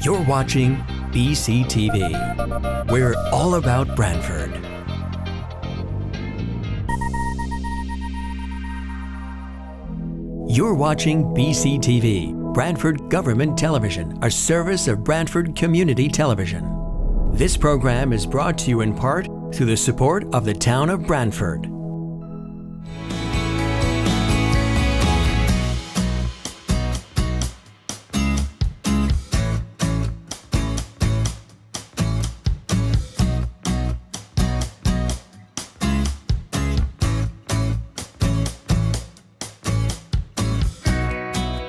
You're watching BCTV. We're all about Branford. You're watching BCTV, Branford Government Television, a service of Branford Community Television. This program is brought to you in part through the support of the town of Branford.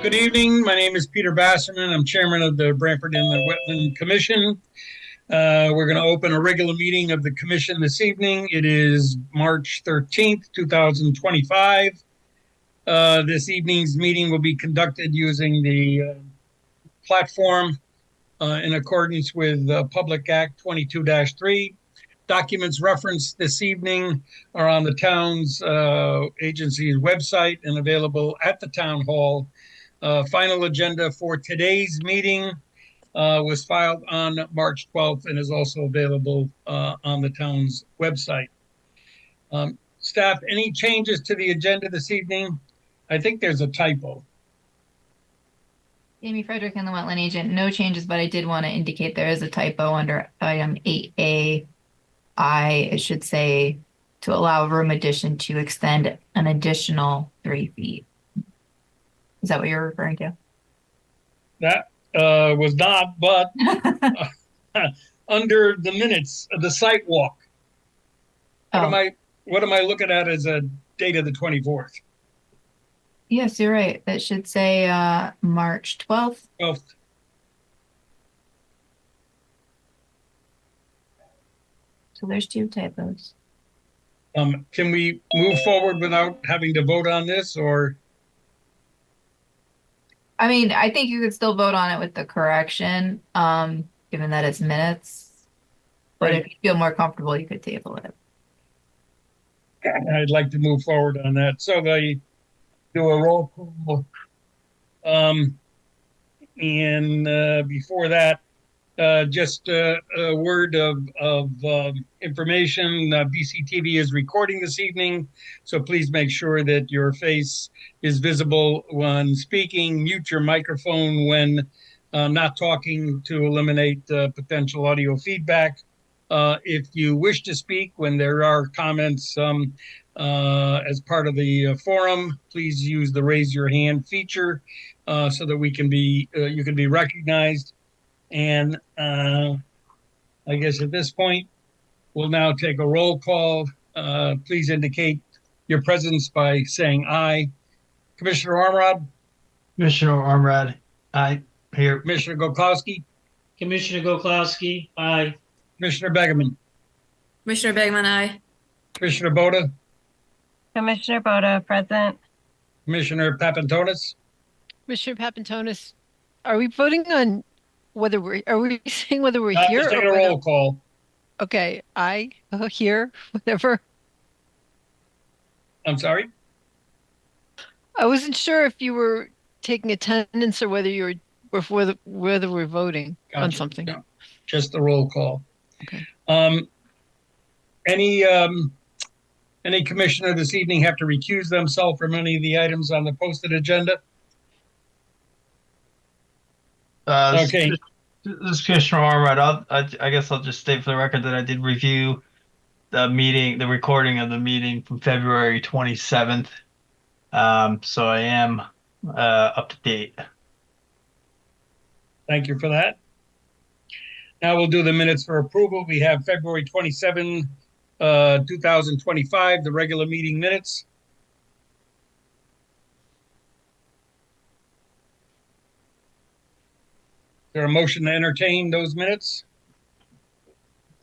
Good evening. My name is Peter Basserman. I'm chairman of the Branford and the Wetland Commission. We're going to open a regular meeting of the commission this evening. It is March 13th, 2025. This evening's meeting will be conducted using the platform in accordance with Public Act 22-3. Documents referenced this evening are on the town's agency's website and available at the town hall. Final agenda for today's meeting was filed on March 12th and is also available on the town's website. Staff, any changes to the agenda this evening? I think there's a typo. Amy Frederick and the wetland agent, no changes, but I did want to indicate there is a typo under item 8A. It should say to allow room addition to extend an additional 3 feet. Is that what you're referring to? That was not, but under the minutes of the site walk. What am I looking at as a date of the 24th? Yes, you're right. That should say March 12th. 12th. So there's 2 typos. Can we move forward without having to vote on this, or? I mean, I think you could still vote on it with the correction, given that it's minutes. But Right. if you feel more comfortable, you could table it. I'd like to move forward on that. So they do a roll call. And before that, just a word of information. BCTV is recording this evening, so please make sure that your face is visible when speaking. Mute your microphone when not talking to eliminate potential audio feedback. If you wish to speak when there are comments as part of the forum, please use the raise your hand feature so that you can be recognized. And I guess at this point, we'll now take a roll call. Please indicate your presence by saying aye. Commissioner Ormrod? Commissioner Ormrod, aye. Here. Commissioner Goklowski? Commissioner Goklowski, aye. Commissioner Begeman? Commissioner Begman, aye. Commissioner Boda? Commissioner Boda, present. Commissioner Papantonis? Commissioner Papantonis, are we voting on whether are we saying whether we're here? Just take a roll call. Okay, here, whatever. I'm sorry? I wasn't sure if you were taking attendance or whether we're voting on Gotcha. something. No, just the roll call. Okay. Any commissioner this evening have to recuse themselves from any of the items on the posted agenda? Okay. This is Commissioner Ormrod. I guess I'll just state for the record that I did review the recording of the meeting from February 27th. So I am up to date. Thank you for that. Now we'll do the minutes for approval. We have February 27, 2025, the regular meeting minutes. Is there a motion to entertain those minutes?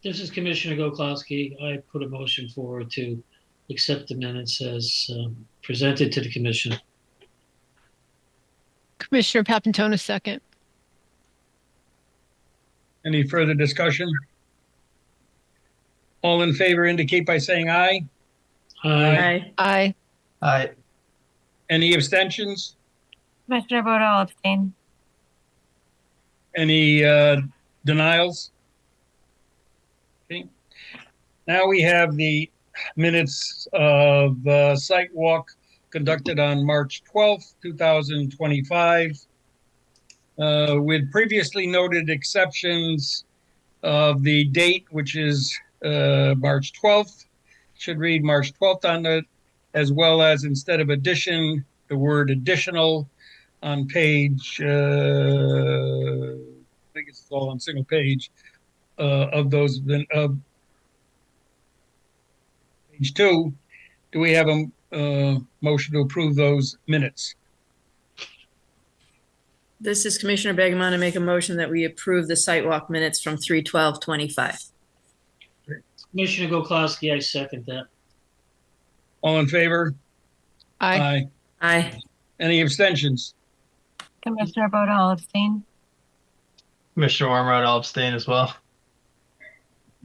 This is Commissioner Goklowski. I put a motion forward to accept the minutes as presented to the commission. Commissioner Papantonis, second. Any further discussion? All in favor indicate by saying aye. Aye. Aye. Aye. Any abstentions? Commissioner Boda, I'll abstain. Any denials? Okay. Now we have the minutes of site walk conducted on March 12th, 2025, with previously noted exceptions of the date, which is March 12th. Should read March 12th on it, as well as instead of addition, the word additional on page, I think it's all on single page of those, page 2. Do we have a motion to approve those minutes? This is Commissioner Begamon. I make a motion that we approve the site walk minutes from 3/12/25. Commissioner Goklowski, I second that. All in favor? Aye. Aye. Any abstentions? Commissioner Boda, I'll abstain. Commissioner Ormerod, I'll abstain as well.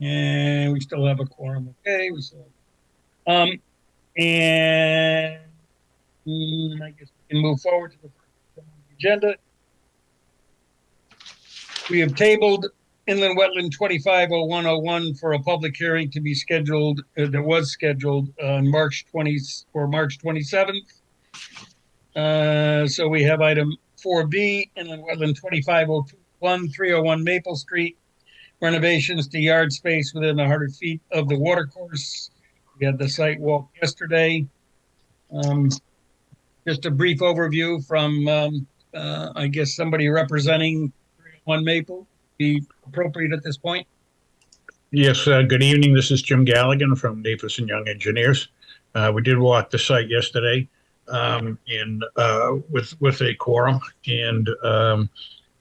And we still have a quorum. Okay, we still and I guess we can move forward to the first agenda. We have tabled Inland Wetland 250101 for a public hearing to be scheduled, that was scheduled on March 27th. So we have item 4B, Inland Wetland 2501, 301 Maple Street, renovations to yard space within 100 feet of the watercourse. We had the site walk yesterday. Just a brief overview from, I guess, somebody representing 301 Maple be appropriate at this point. Yes, good evening. This is Jim Galligan from Davis and Young Engineers. We did walk the site yesterday with a quorum, and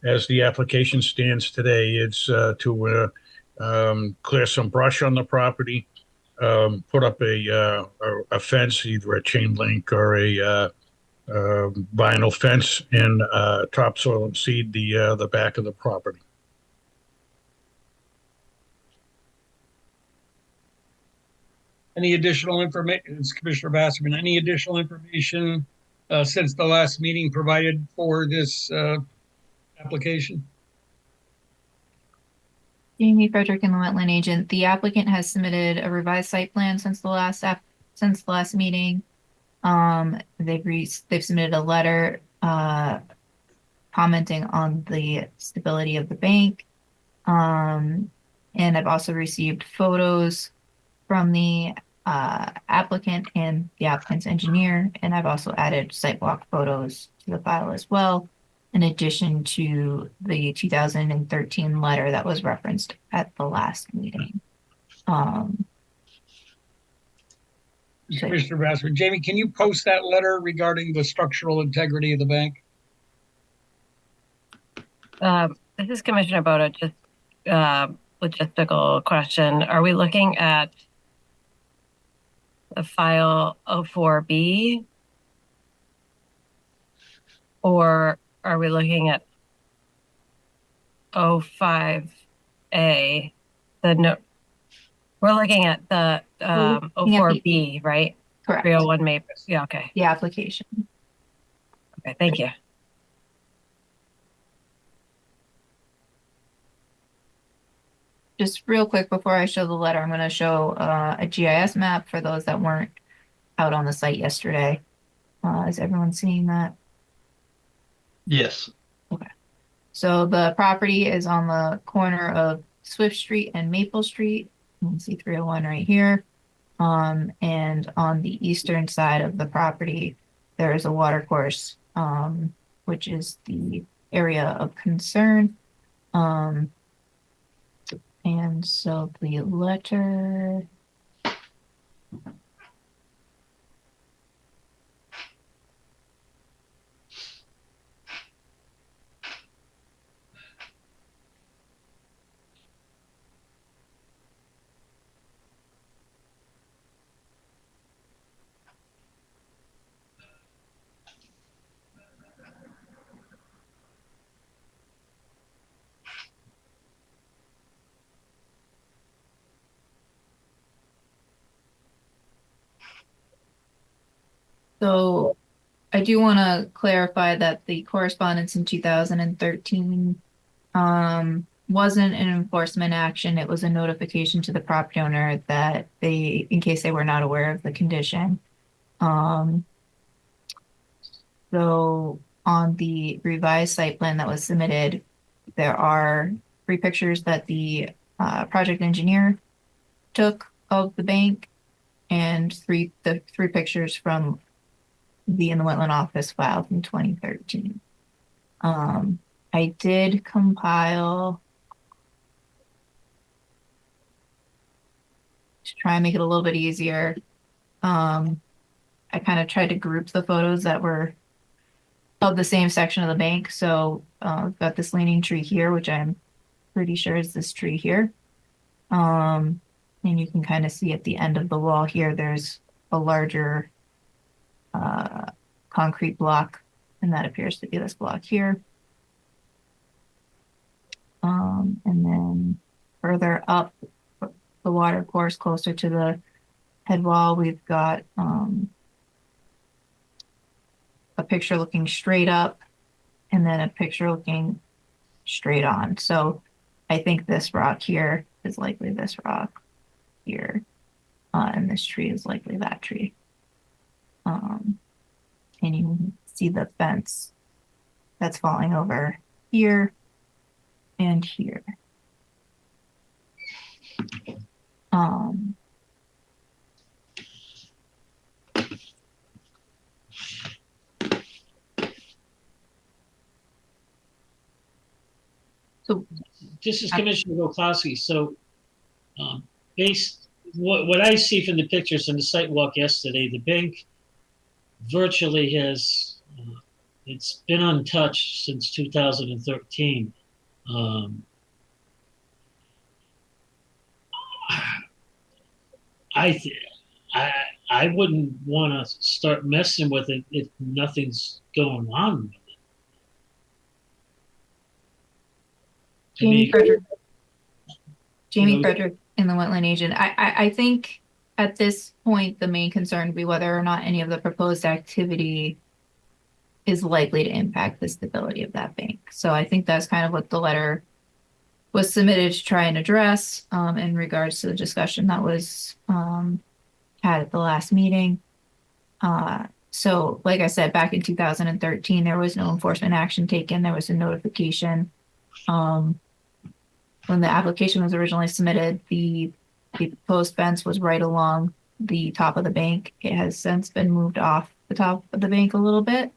as the application stands today, it's to clear some brush on the property, put up a fence, either a chain link or a vinyl fence, and topsoil and seed the back of the property. Any additional information, Commissioner Basserman, any additional information since the last meeting provided for this application? Jamie Frederick and the wetland agent. The applicant has submitted a revised site plan since the last meeting. They've submitted a letter commenting on the stability of the bank. And I've also received photos from the applicant and the applicant's engineer, and I've also added sidewalk photos to the file as well, in addition to the 2013 letter that was referenced at the last meeting. Commissioner Basserman, Jamie, can you post that letter regarding the structural integrity of the bank? This is Commissioner Boda. Just logistical question. Are we looking at the file 04B, or are we looking at 05A? We're looking at the 04B, right? Correct. 301 Maple. Yeah, okay. The application. Okay, thank you. Just real quick before I show the letter, I'm going to show a GIS map for those that weren't out on the site yesterday. Is everyone seeing that? Yes. Okay. So the property is on the corner of Swift Street and Maple Street. You can see 301 right here. And on the eastern side of the property, there is a water course, which is the area of concern. And so the letter. So I do want to clarify that the correspondence in 2013 wasn't an enforcement action. It was a notification to the property owner that they, in case they were not aware of the condition. So on the revised site plan that was submitted, there are 3 pictures that the project engineer took of the bank, and the 3 pictures from the in the wetland office filed in 2013. I did compile to try and make it a little bit easier. I kind of tried to group the photos that were of the same section of the bank. So I've got this leaning tree here, which I'm pretty sure is this tree here. And you can kind of see at the end of the wall here, there's a larger concrete block, and that appears to be this block here. And then further up the water course, closer to the head wall, we've got a picture looking straight up, and then a picture looking straight on. So I think this rock here is likely this rock here, and this tree is likely that tree. And you can see the fence that's falling over here and here. So This is Commissioner Goklowski. So, based what I see from the pictures and the site walk yesterday, the bank virtually has it's been untouched since 2013. I wouldn't want to start messing with it if nothing's going on with it. Jamie Frederick. Jamie Frederick in the wetland agent. I think at this point, the main concern would be whether or not any of the proposed activity is likely to impact the stability of that bank. So I think that's kind of what the letter was submitted to try and address in regards to the discussion that was had at the last meeting. So like I said, back in 2013, there was no enforcement action taken. There was a notification. When the application was originally submitted, the proposed fence was right along the top of the bank. It has since been moved off the top of the bank a little bit.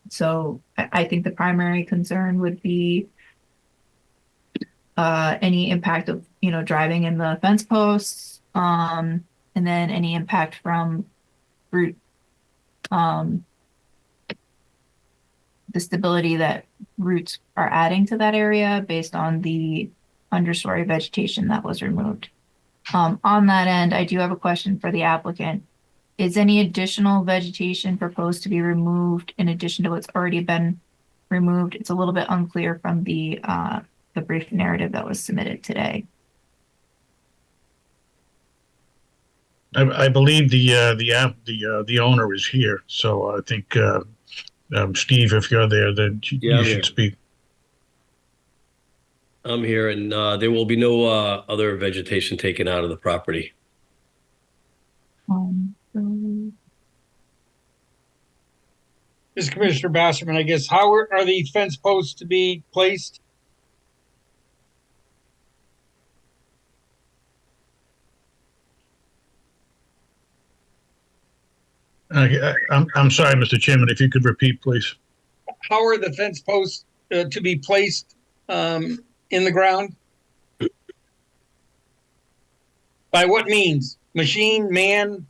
So I think the primary concern would be any impact of, driving in the fence posts, and then any impact from root, the stability that roots are adding to that area based on the understory vegetation that was removed. On that end, I do have a question for the applicant. Is any additional vegetation proposed to be removed in addition to what's already been removed? It's a little bit unclear from the brief narrative that was submitted today. I believe the owner is here, so I think Steve, if you're there, then you should speak. I'm here, and there will be no other vegetation taken out of the property. This is Commissioner Basserman. I guess, how are the fence posts to be placed? I'm sorry, Mr. Chairman, if you could repeat, please. How are the fence posts to be placed in the ground? By what means? Machine, man?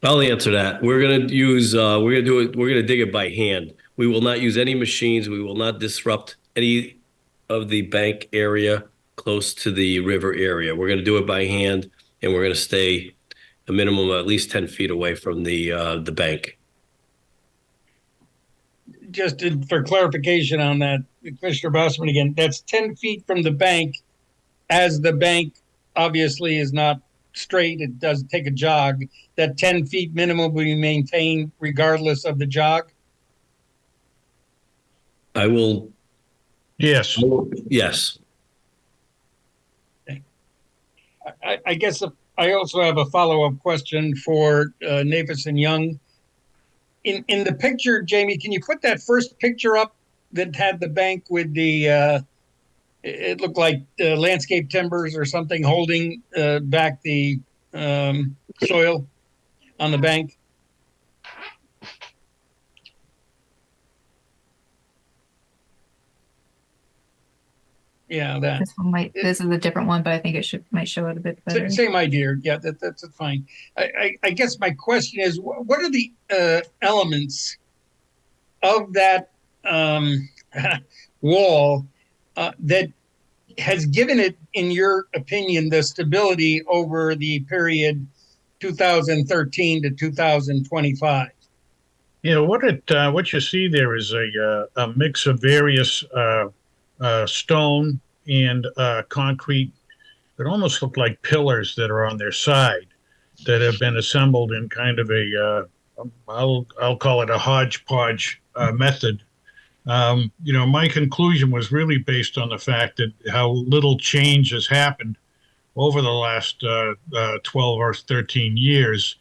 I'll answer that. We're gonna use. We're gonna dig it by hand. We will not use any machines. We will not disrupt any of the bank area close to the river area. We're gonna do it by hand, and we're gonna stay a minimum of at least 10 feet away from the bank. Just for clarification on that, Commissioner Basserman again, that's 10 feet from the bank, as the bank obviously is not straight. It does take a jog. That 10 feet minimum will be maintained regardless of the jog? I will, Yes. yes. I guess I also have a follow-up question for Navis and Young. In the picture, Jamie, can you put that first picture up that had the bank with the it looked like landscape timbers or something holding back the soil on the bank? Yeah, that. This is a different one, but I think might show it a bit better. Same idea. Yeah, that's fine. I guess my question is, what are the elements of that wall that has given it, in your opinion, the stability over the period 2013 to 2025? Yeah, what you see there is a mix of various stone and concrete that almost look like pillars that are on their side that have been assembled in kind of I'll call it a hodgepodge method. My conclusion was really based on the fact that how little change has happened over the last 12 or 13 years.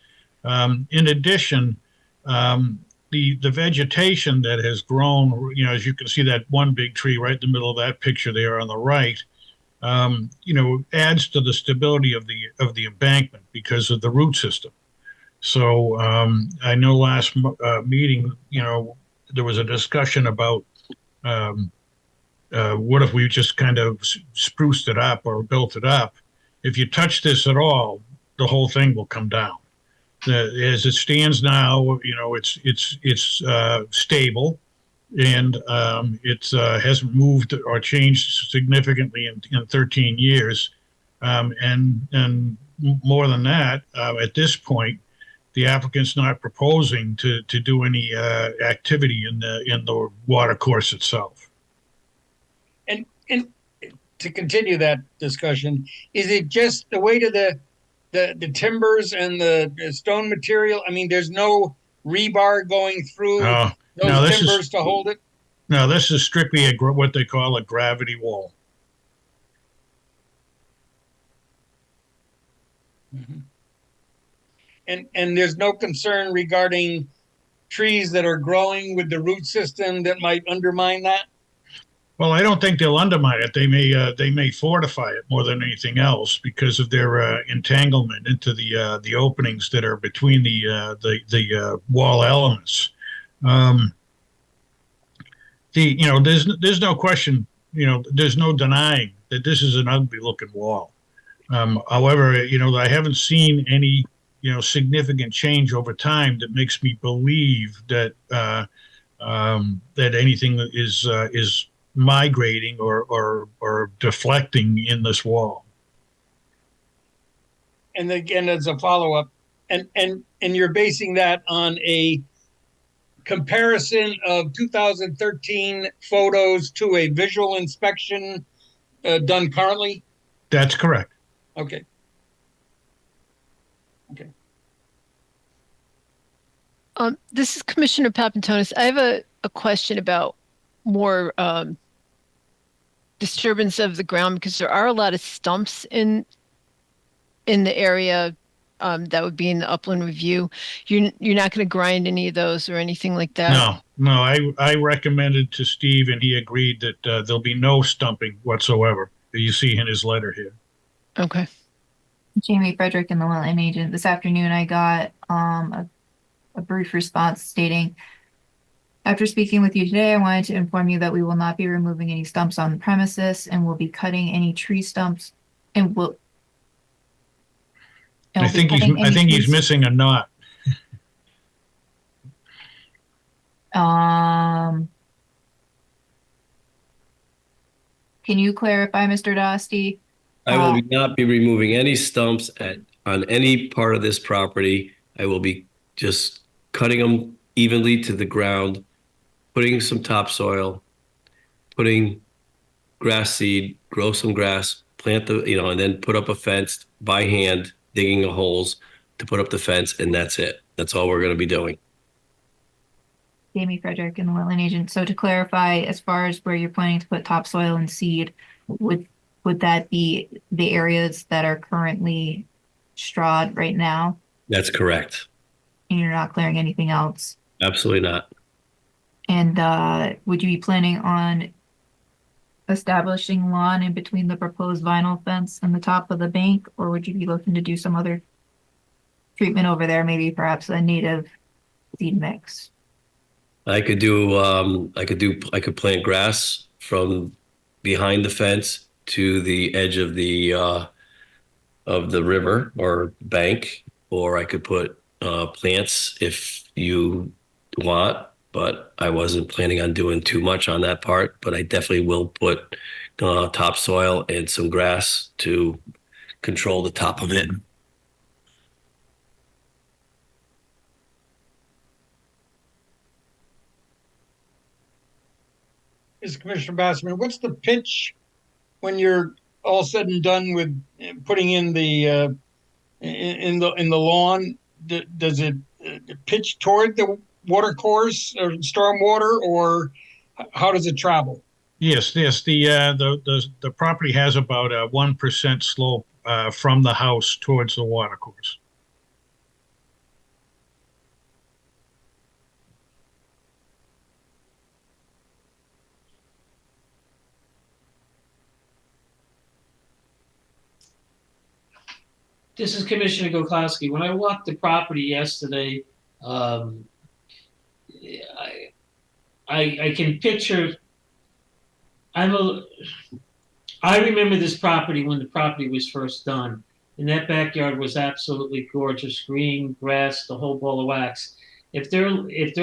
In addition, the vegetation that has grown, as you can see that one big tree right in the middle of that picture there on the right, adds to the stability of the embankment because of the root system. So I know last meeting, there was a discussion about what if we just kind of spruced it up or built it up. If you touch this at all, the whole thing will come down. As it stands now, it's stable, and it hasn't moved or changed significantly in 13 years. And more than that, at this point, the applicant's not proposing to do any activity in the water course itself. And to continue that discussion, is it just the weight of the timbers and the stone material? I mean, there's no rebar going through those timbers to hold it? No, this is strictly what they call a gravity wall. Mm-hmm. And there's no concern regarding trees that are growing with the root system that might undermine that? Well, I don't think they'll undermine it. They may fortify it more than anything else because of their entanglement into the openings that are between the wall elements. There's no question. There's no denying that this is an ugly looking wall. However, I haven't seen any significant change over time that makes me believe that that anything is migrating or deflecting in this wall. And again, as a follow-up, and you're basing that on a comparison of 2013 photos to a visual inspection done currently? That's correct. Okay. This is Commissioner Papantonis. I have a question about more disturbance of the ground because there are a lot of stumps in the area that would be in the upland review. You're not going to grind any of those or anything like that? No. I recommended to Steve, and he agreed that there'll be no stumping whatsoever that you see in his letter here. Okay. Jamie Frederick and the Wetland agent. This afternoon, I got a brief response stating, after speaking with you today, I wanted to inform you that we will not be removing any stumps on the premises and will be cutting any tree stumps and will. I think he's missing a knot. Can you clarify, Mr. Dosty? I will not be removing any stumps on any part of this property. I will be just cutting them evenly to the ground, putting some topsoil, putting grass seed, grow some grass, plant and then put up a fence by hand, digging the holes to put up the fence, and that's it. That's all we're going to be doing. Jamie Frederick and the wetland agent. So to clarify, as far as where you're planning to put topsoil and seed, would that be the areas that are currently strawed right now, That's correct. and you're not clearing anything else? Absolutely not. And would you be planning on establishing lawn in between the proposed vinyl fence and the top of the bank, or would you be looking to do some other treatment over there, maybe perhaps a native seed mix? I could plant grass from behind the fence to the edge of the river or bank, or I could put plants if you want, but I wasn't planning on doing too much on that part, but I definitely will put topsoil and some grass to control the top of it. Is Commissioner Basserman, what's the pitch when you're all said and done with putting in the lawn? Does it pitch toward the water course or storm water, or how does it travel? Yes. The property has about a 1% slope from the house towards the water course. This is Commissioner Goklowski. When I walked the property yesterday, I can picture. I remember this property when the property was first done, and that backyard was absolutely gorgeous, green grass, the whole ball of wax. If they're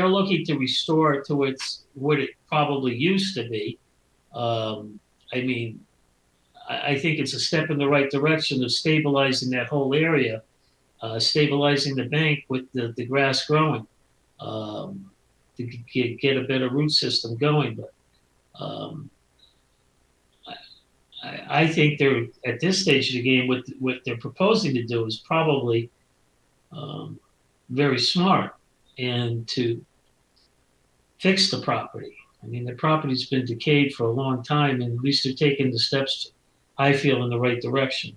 looking to restore it to what it probably used to be, I mean, I think it's a step in the right direction of stabilizing that whole area, stabilizing the bank with the grass growing, to get a better root system going. But I think they're at this stage of the game. What they're proposing to do is probably very smart, and to fix the property. I mean, the property's been decayed for a long time, and at least they're taking the steps, I feel, in the right direction.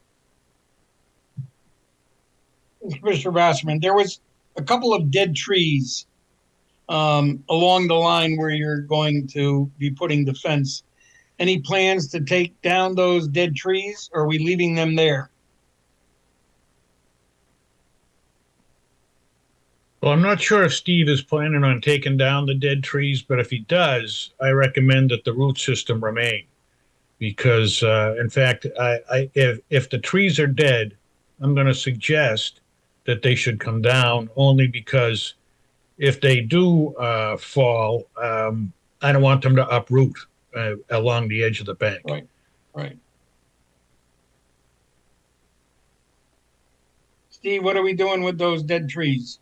Mr. Basserman, there was a couple of dead trees along the line where you're going to be putting the fence. Any plans to take down those dead trees, or are we leaving them there? Well, I'm not sure if Steve is planning on taking down the dead trees, but if he does, I recommend that the root system remain. Because, in fact, if the trees are dead, I'm going to suggest that they should come down, only because if they do fall, I don't want them to uproot along the edge of the bank. Right. Steve, what are we doing with those dead trees?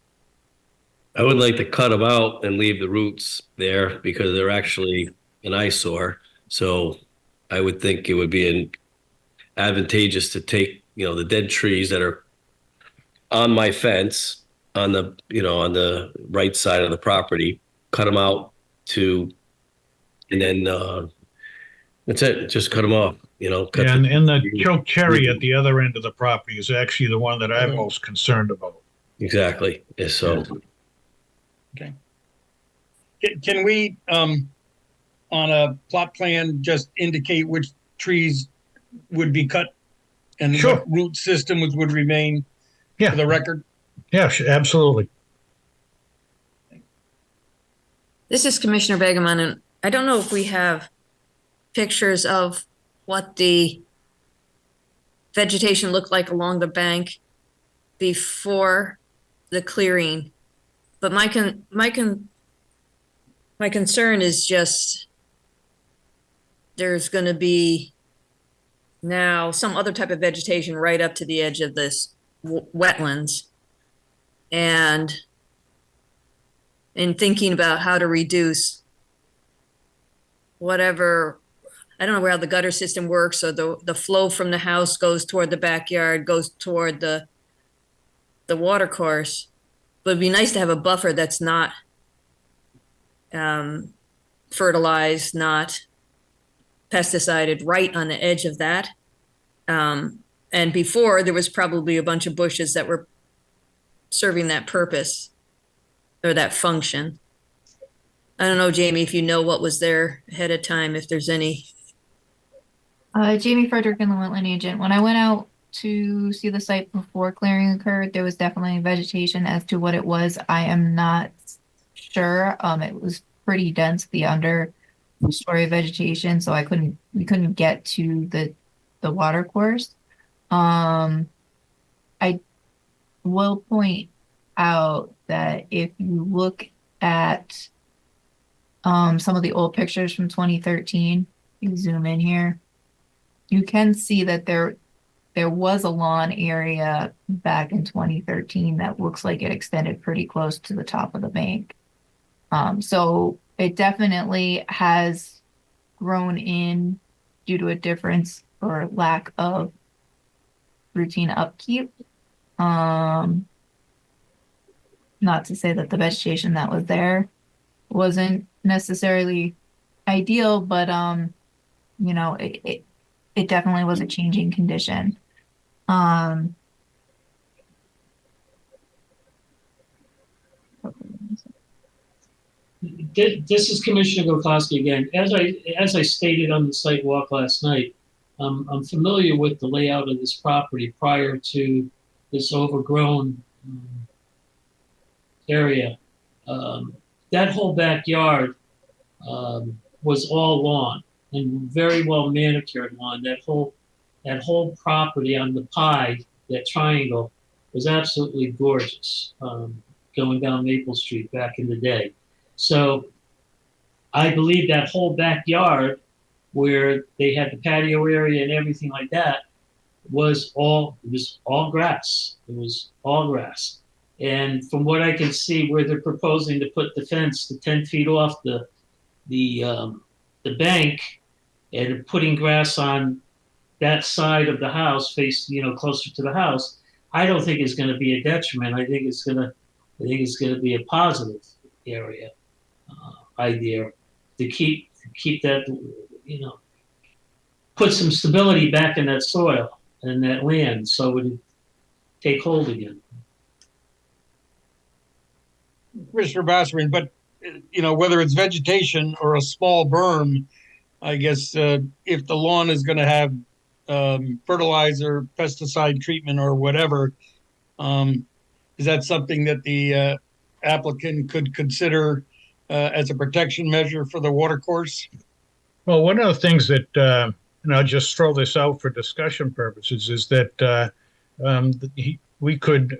I would like to cut them out and leave the roots there because they're actually an eyesore. So I would think it would be advantageous to take, the dead trees that are on my fence on the right side of the property, cut them out and then that's it. Just cut them off, cut And the choke cherry at the other end of the property is actually the one that I'm most concerned about. Exactly. Yeah, so. Okay. Can we, on a plot plan, just indicate which trees would be cut and Sure. what root systems would remain for the record? Yeah, absolutely. This is Commissioner Begeman, and I don't know if we have pictures of what the vegetation looked like along the bank before the clearing. But my concern is just there's going to be now some other type of vegetation right up to the edge of this wetlands. And in thinking about how to reduce whatever, I don't know how the gutter system works, so the flow from the house goes toward the backyard, goes toward the water course. But it'd be nice to have a buffer that's not fertilized, not pesticided, right on the edge of that. And before, there was probably a bunch of bushes that were serving that purpose or that function. I don't know, Jamie, if you know what was there ahead of time, if there's any. Jamie Frederick and the wetland agent. When I went out to see the site before clearing occurred, there was definitely vegetation. As to what it was, I am not sure. It was pretty dense, the understory vegetation, so we couldn't get to the water course. I will point out that if you look at some of the old pictures from 2013, you zoom in here, you can see that there was a lawn area back in 2013 that looks like it extended pretty close to the top of the bank. So it definitely has grown in due to a difference or lack of routine upkeep. Not to say that the vegetation that was there wasn't necessarily ideal, but you know, it definitely was a changing condition. This is Commissioner Gokowski again. As I stated on the site walk last night, I'm familiar with the layout of this property prior to this overgrown area. That whole backyard was all lawn and very well manicured lawn. That whole property on the pie, that triangle, was absolutely gorgeous. Going down Maple Street back in the day. So I believe that whole backyard where they had the patio area and everything like that was all grass. It was all grass. And from what I can see, where they're proposing to put the fence to 10 feet off the bank and putting grass on that side of the house, closer to the house, I don't think it's going to be a detriment. I think it's going to be a positive area idea to keep that, put some stability back in that soil and that land so it would take hold again. Mr. Basserman, but whether it's vegetation or a small berm, I guess if the lawn is going to have fertilizer, pesticide treatment, or whatever, is that something that the applicant could consider as a protection measure for the watercourse? Well, one of the things that, and I'll just throw this out for discussion purposes, is that we could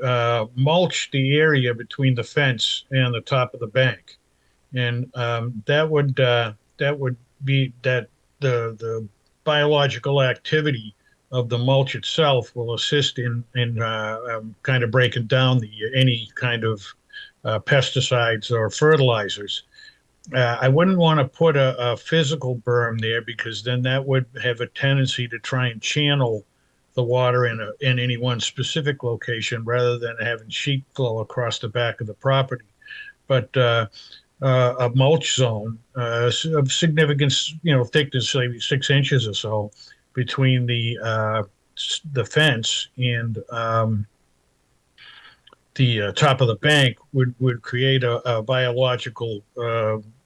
mulch the area between the fence and the top of the bank, and that would be that the biological activity of the mulch itself will assist in kind of breaking down any kind of pesticides or fertilizers. I wouldn't want to put a physical berm there, because then that would have a tendency to try and channel the water in any one specific location rather than having sheet flow across the back of the property. But a mulch zone of significance, thickness, maybe 6 inches or so, between the fence and the top of the bank would create a biological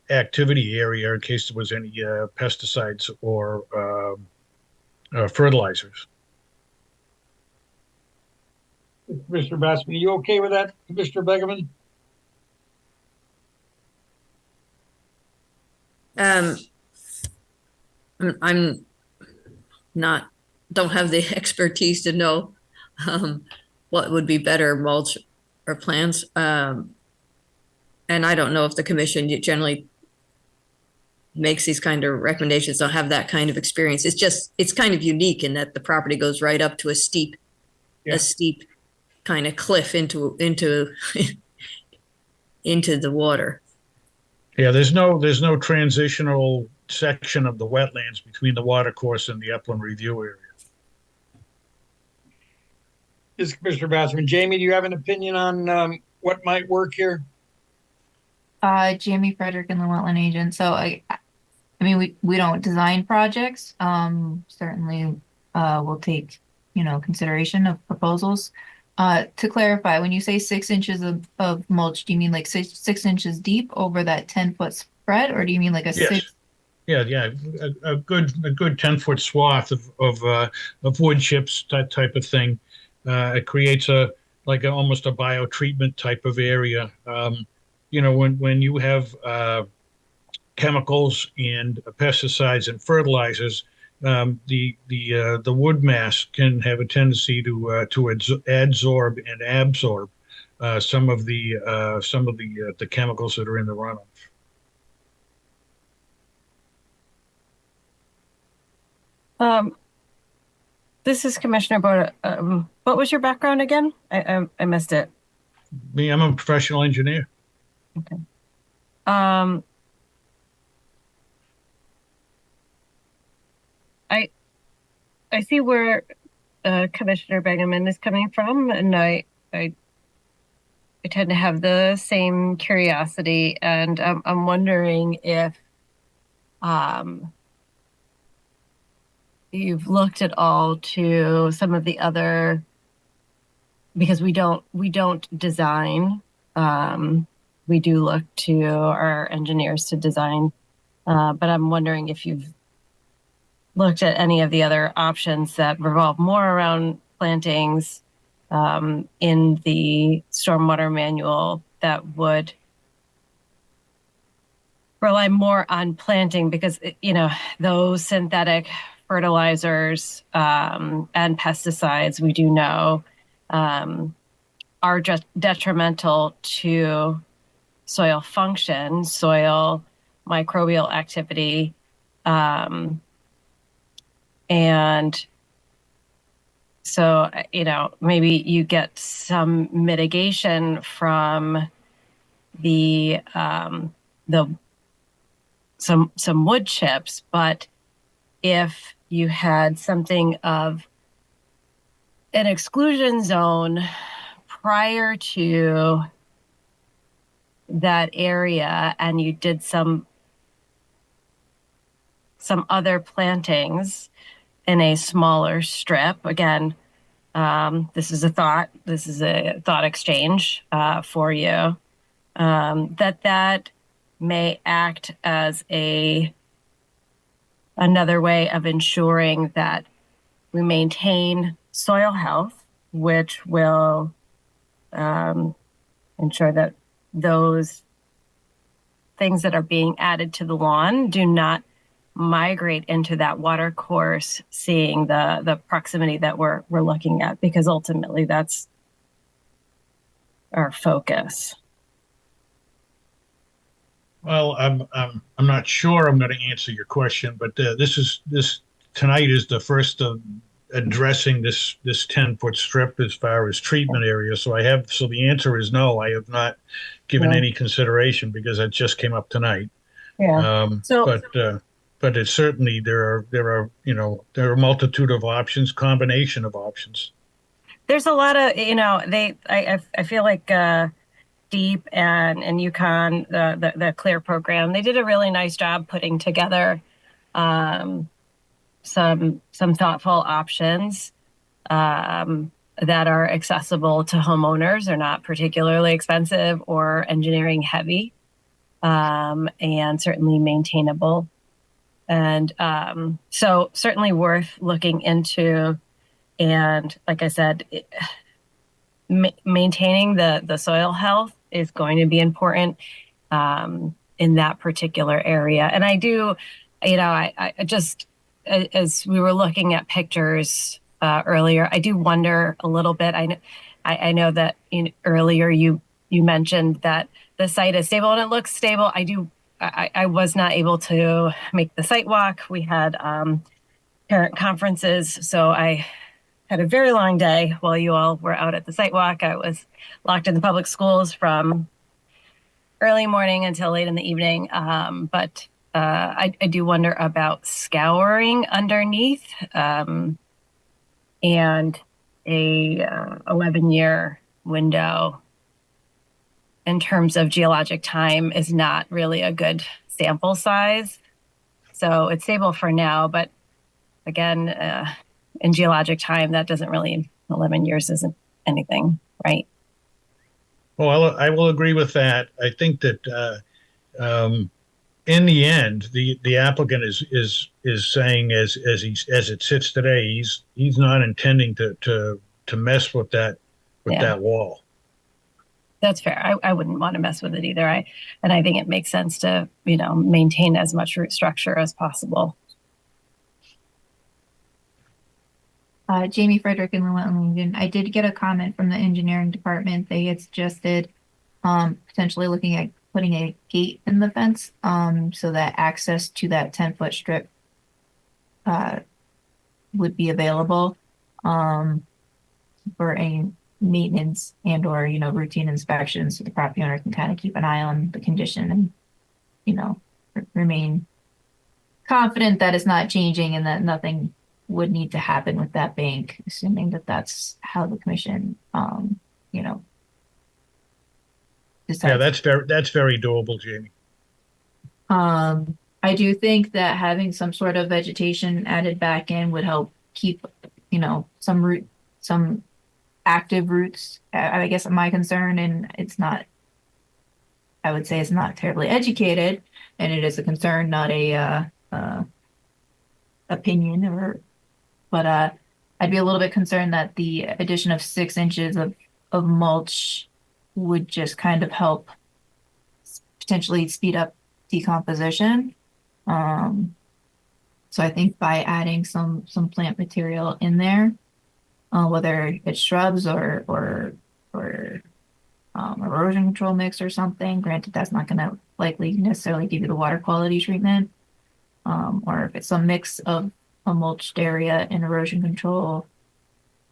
activity area in case there was any pesticides or fertilizers. Mr. Bassman, are you okay with that, Mr. Begeman? I'm not, don't have the expertise to know what would be better, mulch or plants. And I don't know if the commission generally makes these kind of recommendations. Don't have that kind of experience. It's kind of unique in that the property goes right up to a steep kind of cliff into the water. Yeah, there's no transitional section of the wetlands between the watercourse and the upland review area. This is Mr. Bassman. Jamie, do you have an opinion on what might work here? Jamie Frederick and the wetland agent. So I mean, we don't design projects. Certainly, we'll take, consideration of proposals. To clarify, when you say 6 inches of mulch, do you mean like 6 inches deep over that 10-foot spread, or do you mean like a Yes. six? Yeah. A good 10-foot swath of wood chips, that type of thing. It creates almost a biotreatment type of area. When you have chemicals and pesticides and fertilizers, the wood mass can have a tendency to adsorb and absorb some of the chemicals that are in the runoff. This is Commissioner Boda. What was your background again? I missed it. Me, I'm a professional engineer. Okay. I I see where Commissioner Begeman is coming from, and I tend to have the same curiosity, and I'm wondering if um, you've looked at all to some of the other, because we don't design. We do look to our engineers to design, but I'm wondering if you've looked at any of the other options that revolve more around plantings in the stormwater manual that would rely more on planting, because those synthetic fertilizers and pesticides, we do know, are just detrimental to soil function, soil microbial activity, and so, maybe you get some mitigation from the some wood chips, but if you had something of an exclusion zone prior to that area, and you did some other plantings in a smaller strip, again, this is a thought exchange for you, that may act as another way of ensuring that we maintain soil health, which will ensure that those things that are being added to the lawn do not migrate into that water course, seeing the proximity that we're looking at, because ultimately that's our focus. Well, I'm not sure I'm going to answer your question, but this tonight is the first of addressing this 10-foot strip as far as treatment area. So the answer is no, I have not given Yeah. any consideration because that just came up tonight. Yeah. But it's certainly there are a multitude of options, combination of options. There's a lot of I feel like Deep and Yukon, the Clear program, they did a really nice job putting together some thoughtful options that are accessible to homeowners. They're not particularly expensive or engineering heavy, and certainly maintainable. And so certainly worth looking into. And like I said, maintaining the soil health is going to be important in that particular area. And I do, I just, as we were looking at pictures earlier, I do wonder a little bit. I know that earlier you mentioned that the site is stable, and it looks stable. I was not able to make the site walk. We had parent conferences, so I had a very long day while you all were out at the site walk. I was locked in the public schools from early morning until late in the evening. But I do wonder about scouring underneath, and a 11-year window in terms of geologic time is not really a good sample size. So it's stable for now, but again, in geologic time, that doesn't really, 11 years isn't anything, right? Well, I will agree with that. I think that in the end, the applicant is saying as it sits today, he's not intending to mess with that wall. That's fair. I wouldn't want to mess with it either. I think it makes sense to, maintain as much root structure as possible. Jamie Frederick in the Wetland Legion. I did get a comment from the engineering department. They had suggested potentially looking at putting a gate in the fence so that access to that 10-foot strip would be available for a maintenance and or routine inspections, so the property owner can kind of keep an eye on the condition and remain confident that it's not changing and that nothing would need to happen with that bank, assuming that that's how the commission decides. Yeah, that's very doable, Jamie. I do think that having some sort of vegetation added back in would help keep some active roots. I guess my concern, and I would say it's not terribly educated, and it is a concern, not a opinion, but I'd be a little bit concerned that the addition of 6 inches of mulch would just kind of help potentially speed up decomposition. So I think by adding some plant material in there, whether it's shrubs or erosion control mix or something, granted that's not going to likely necessarily give you the water quality treatment, or if it's some mix of a mulched area and erosion control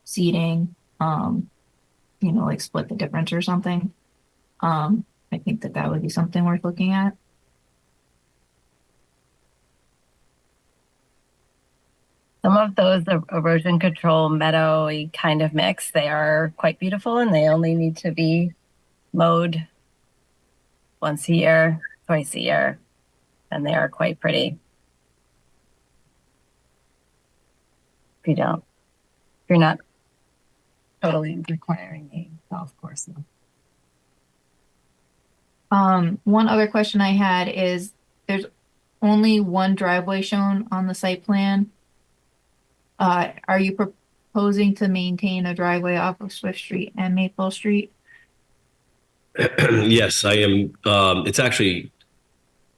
seeding, like split the difference or something. I think that would be something worth looking at. Some of those erosion control meadowy kind of mix, they are quite beautiful and they only need to be mowed once a year, twice a year, and they are quite pretty. If you're not totally requiring a golf course. One other question I had is there's only one driveway shown on the site plan. Are you proposing to maintain a driveway off of Swift Street and Maple Street? Yes, I am. It's actually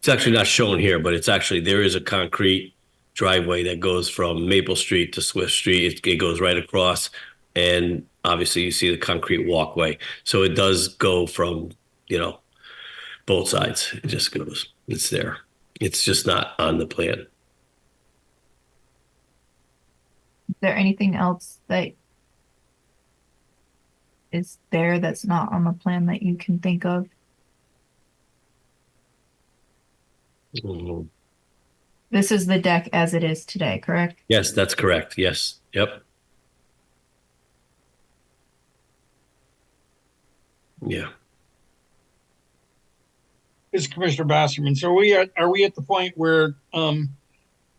not shown here, but there is a concrete driveway that goes from Maple Street to Swift Street. It goes right across, and obviously you see the concrete walkway. So it does go from, both sides. It just goes. It's there. It's just not on the plan. Is there anything else that is there that's not on the plan that you can think of? Mhm. This is the deck as it is today, correct? Yes, that's correct. Yes. Yep. Yeah. This is Commissioner Basserman. So are we at the point where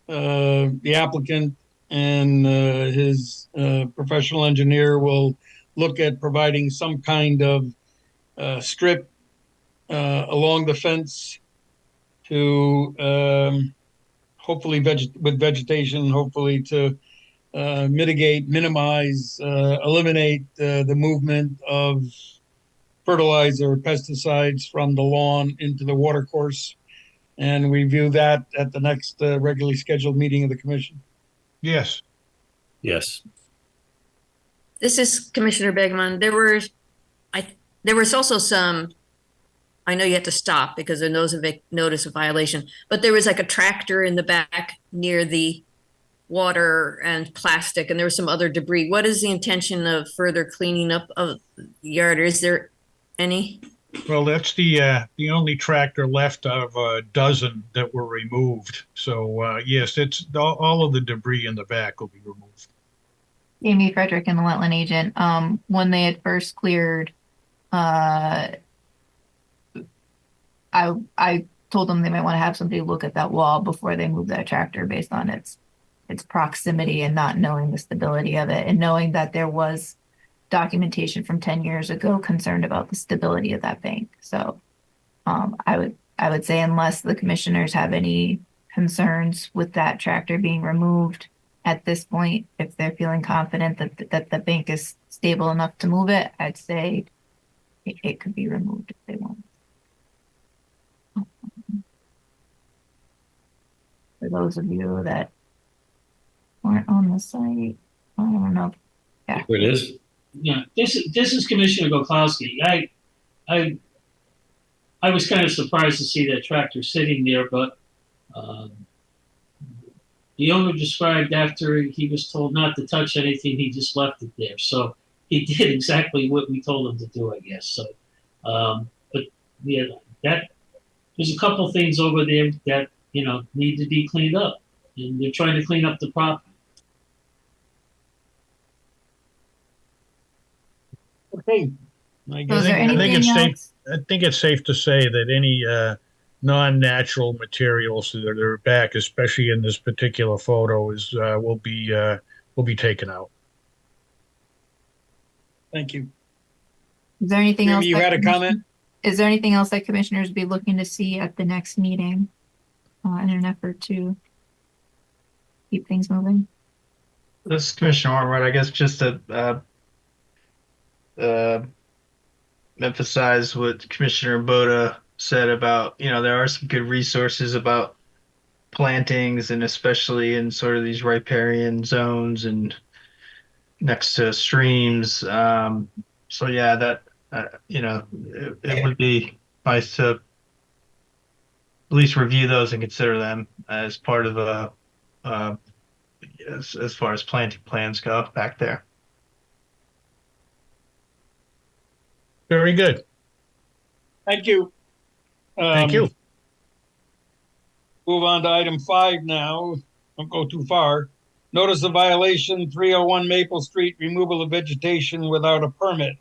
the applicant and his professional engineer will look at providing some kind of strip along the fence to hopefully with vegetation, hopefully to minimize, eliminate the movement of fertilizer, pesticides from the lawn into the water course. And we view that at the next regularly scheduled meeting of the commission. Yes. Yes. This is Commissioner Begman. There was also some, I know you have to stop because of notice of violation, but there was like a tractor in the back near the water and plastic, and there was some other debris. What is the intention of further cleaning up of the yard? Is there any? Well, that's the only tractor left out of a dozen that were removed. So yes, it's all of the debris in the back will be removed. Amy Frederick and the wetland agent. When they had first cleared I told them they might want to have somebody look at that wall before they move that tractor based on its proximity and not knowing the stability of it and knowing that there was documentation from 10 years ago concerned about the stability of that bank. So I would say unless the commissioners have any concerns with that tractor being removed at this point, if they're feeling confident that the bank is stable enough to move it, I'd say it could be removed if they want. For those of you that weren't on the site, I don't know. Yeah. Here it is. Yeah, this is Commissioner Goklowski. I was kind of surprised to see that tractor sitting there, but the owner described after he was told not to touch anything, he just left it there. So he did exactly what we told him to do, I guess. So, but yeah, there's a couple things over there that need to be cleaned up, and they're trying to clean up the property. Okay. I So guess is there I think anything it's safe. else? I think it's safe to say that any non-natural materials that are back, especially in this particular photo, will be taken out. thank you. Is there anything else? Jamie, you that had a comment? Is there anything else that commissioners would be looking to see at the next meeting in an effort to keep things moving? This is Commissioner Armstrong, I guess just to emphasize what Commissioner Boda said about, there are some good resources about plantings and especially in sort of these riparian zones and next to streams. So yeah, that, it would be nice to at least review those and consider them as part of as far as planting plans go back there. Very good. Thank you. Thank you. Move on to item 5 now. Don't go too far. Notice of violation 301 Maple Street, removal of vegetation without a permit.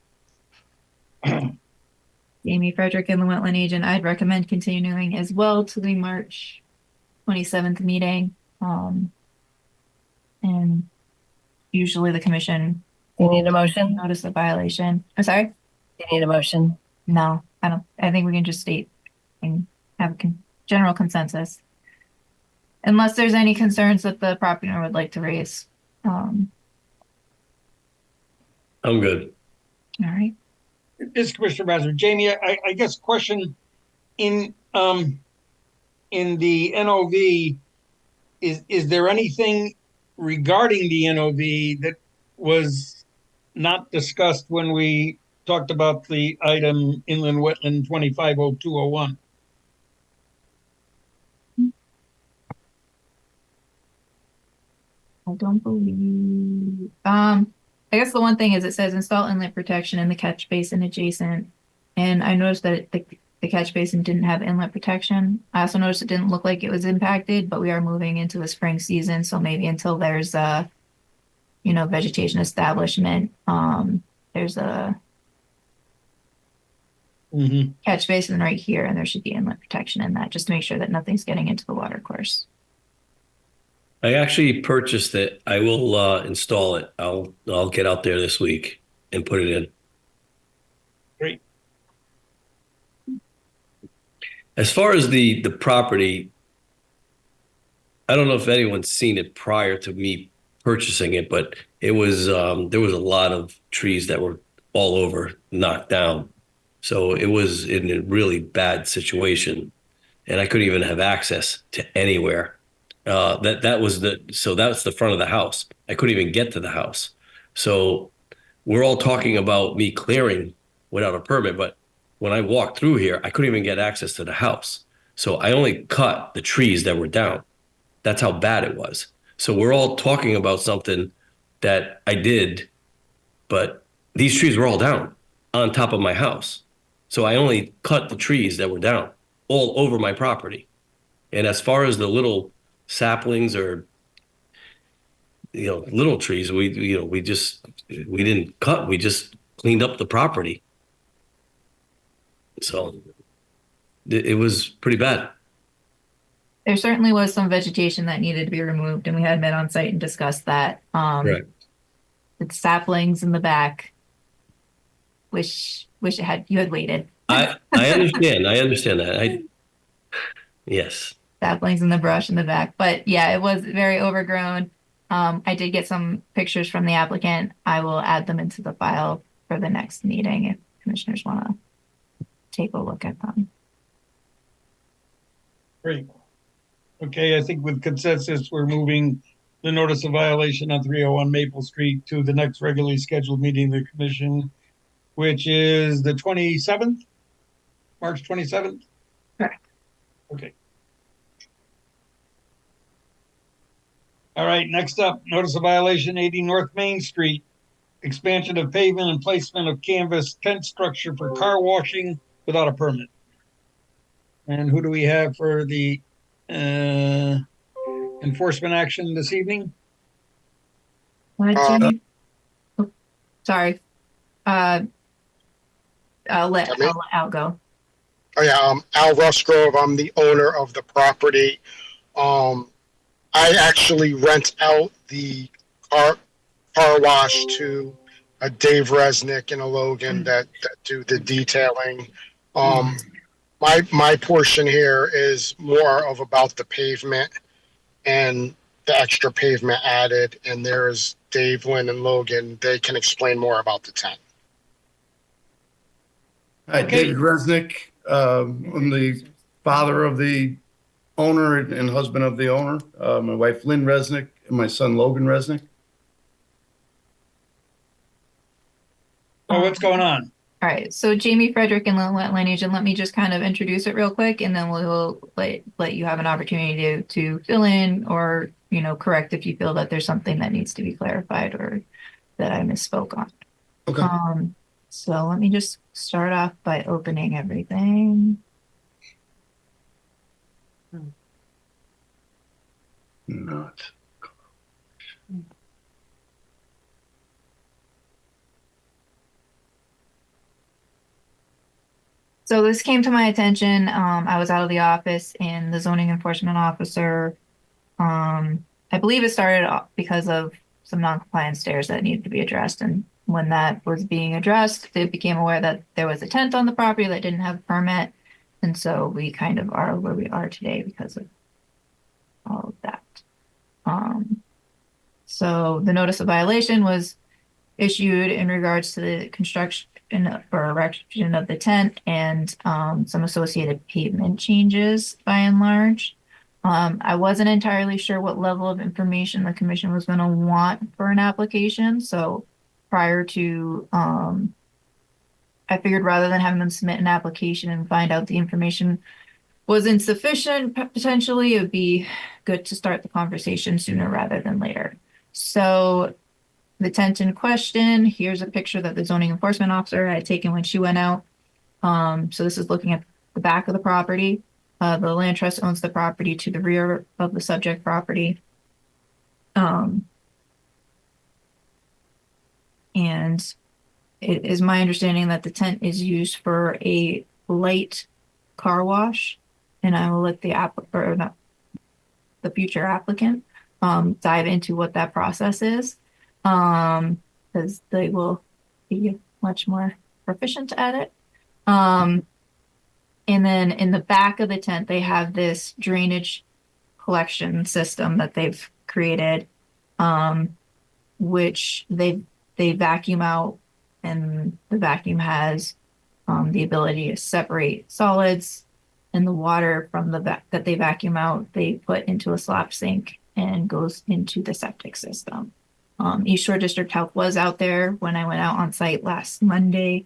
Amy Frederick and the wetland agent, I'd recommend continuing as well to the March 27th meeting. And usually the commission You need a motion? notice the violation. I'm sorry? You need a motion? No, I don't. I think we can just state and have a general consensus. Unless there's any concerns that the property owner would like to raise. All I'm good. right. This is Commissioner Basser. Jamie, I guess question in the NOV, is there anything regarding the NOV that was not discussed when we talked about the item inland wetland 250201? I don't believe. I guess the one thing is it says install inlet protection in the catch basin adjacent, and I noticed that the catch basin didn't have inlet protection. I also noticed it didn't look like it was impacted, but we are moving into the spring season, so maybe until there's a, vegetation establishment, there's a catch basin right here, and there should be inlet protection in that, just to make sure that nothing's getting into the water course. I actually purchased it. I will install it. I'll get out there this week and put it in. Great. As far as the property, I don't know if anyone's seen it prior to me purchasing it, but it was there was a lot of trees that were all over, knocked down. So it was in a really bad situation, and I couldn't even have access to anywhere. That's the front of the house. I couldn't even get to the house. So we're all talking about me clearing without a permit, but when I walked through here, I couldn't even get access to the house. So I only cut the trees that were down. That's how bad it was. So we're all talking about something that I did, but these trees were all down on top of my house. So I only cut the trees that were down all over my property. And as far as the little saplings or little trees, we didn't cut, we just cleaned up the property. So it was pretty bad. There certainly was some vegetation that needed to be removed, and we had met on site and discussed that. Right. The saplings in the back. Wish you had waited. I understand. I understand that. Yes. Saplings in the brush in the back, but yeah, it was very overgrown. I did get some pictures from the applicant. I will add them into the file for the next meeting if commissioners want to take a look at them. Great. Okay, I think with consensus, we're moving the notice of violation on 301 Maple Street to the next regularly scheduled meeting of the commission, which is the 27th, March 27th? Correct. Okay. All right, next up, notice of violation 80 North Main Street, expansion of pavement and placement of canvas tent structure for car washing without a permit. And who do we have for the enforcement action this evening? Jimmy, sorry. I'll let Al go. Oh yeah, Al Rusgrove. I'm the owner of the property. I actually rent out the car wash to a Dave Resnick and a Logan that do the detailing. My portion here is more of about the pavement and the extra pavement added, and there's Dave, Lynn, and Logan. They can explain more about the tent. Hi, Okay. David Resnick. I'm the father of the owner and husband of the owner. My wife, Lynn Resnick, and my son, Logan Resnick. Oh, what's going on? All right, so Jamie Frederick and Land Agent, let me just kind of introduce it real quick, and then we'll let you have an opportunity to fill in or, correct if you feel that there's something that needs to be clarified or that I misspoke on. Okay. So let me just start off by opening everything. Not. So this came to my attention. I was out of the office and the zoning enforcement officer, I believe it started because of some non-compliant stairs that needed to be addressed. And when that was being addressed, they became aware that there was a tent on the property that didn't have a permit. And so we kind of are where we are today because of all of that. So the notice of violation was issued in regards to the construction or erection of the tent and some associated pavement changes by and large. I wasn't entirely sure what level of information the commission was going to want for an application. So prior to, I figured rather than having them submit an application and find out the information was insufficient, potentially, it would be good to start the conversation sooner rather than later. So the tent in question, here's a picture that the zoning enforcement officer had taken when she went out. So this is looking at the back of the property. The land trust owns the property to the rear of the subject property. And it is my understanding that the tent is used for a light car wash. And I will let the future applicant dive into what that process is. Because they will be much more proficient at it. And then in the back of the tent, they have this drainage collection system that they've created, which they vacuum out, and the vacuum has the ability to separate solids, and the water from that they vacuum out, they put into a slop sink and goes into the septic system. East Shore District Health was out there when I went out on site last Monday,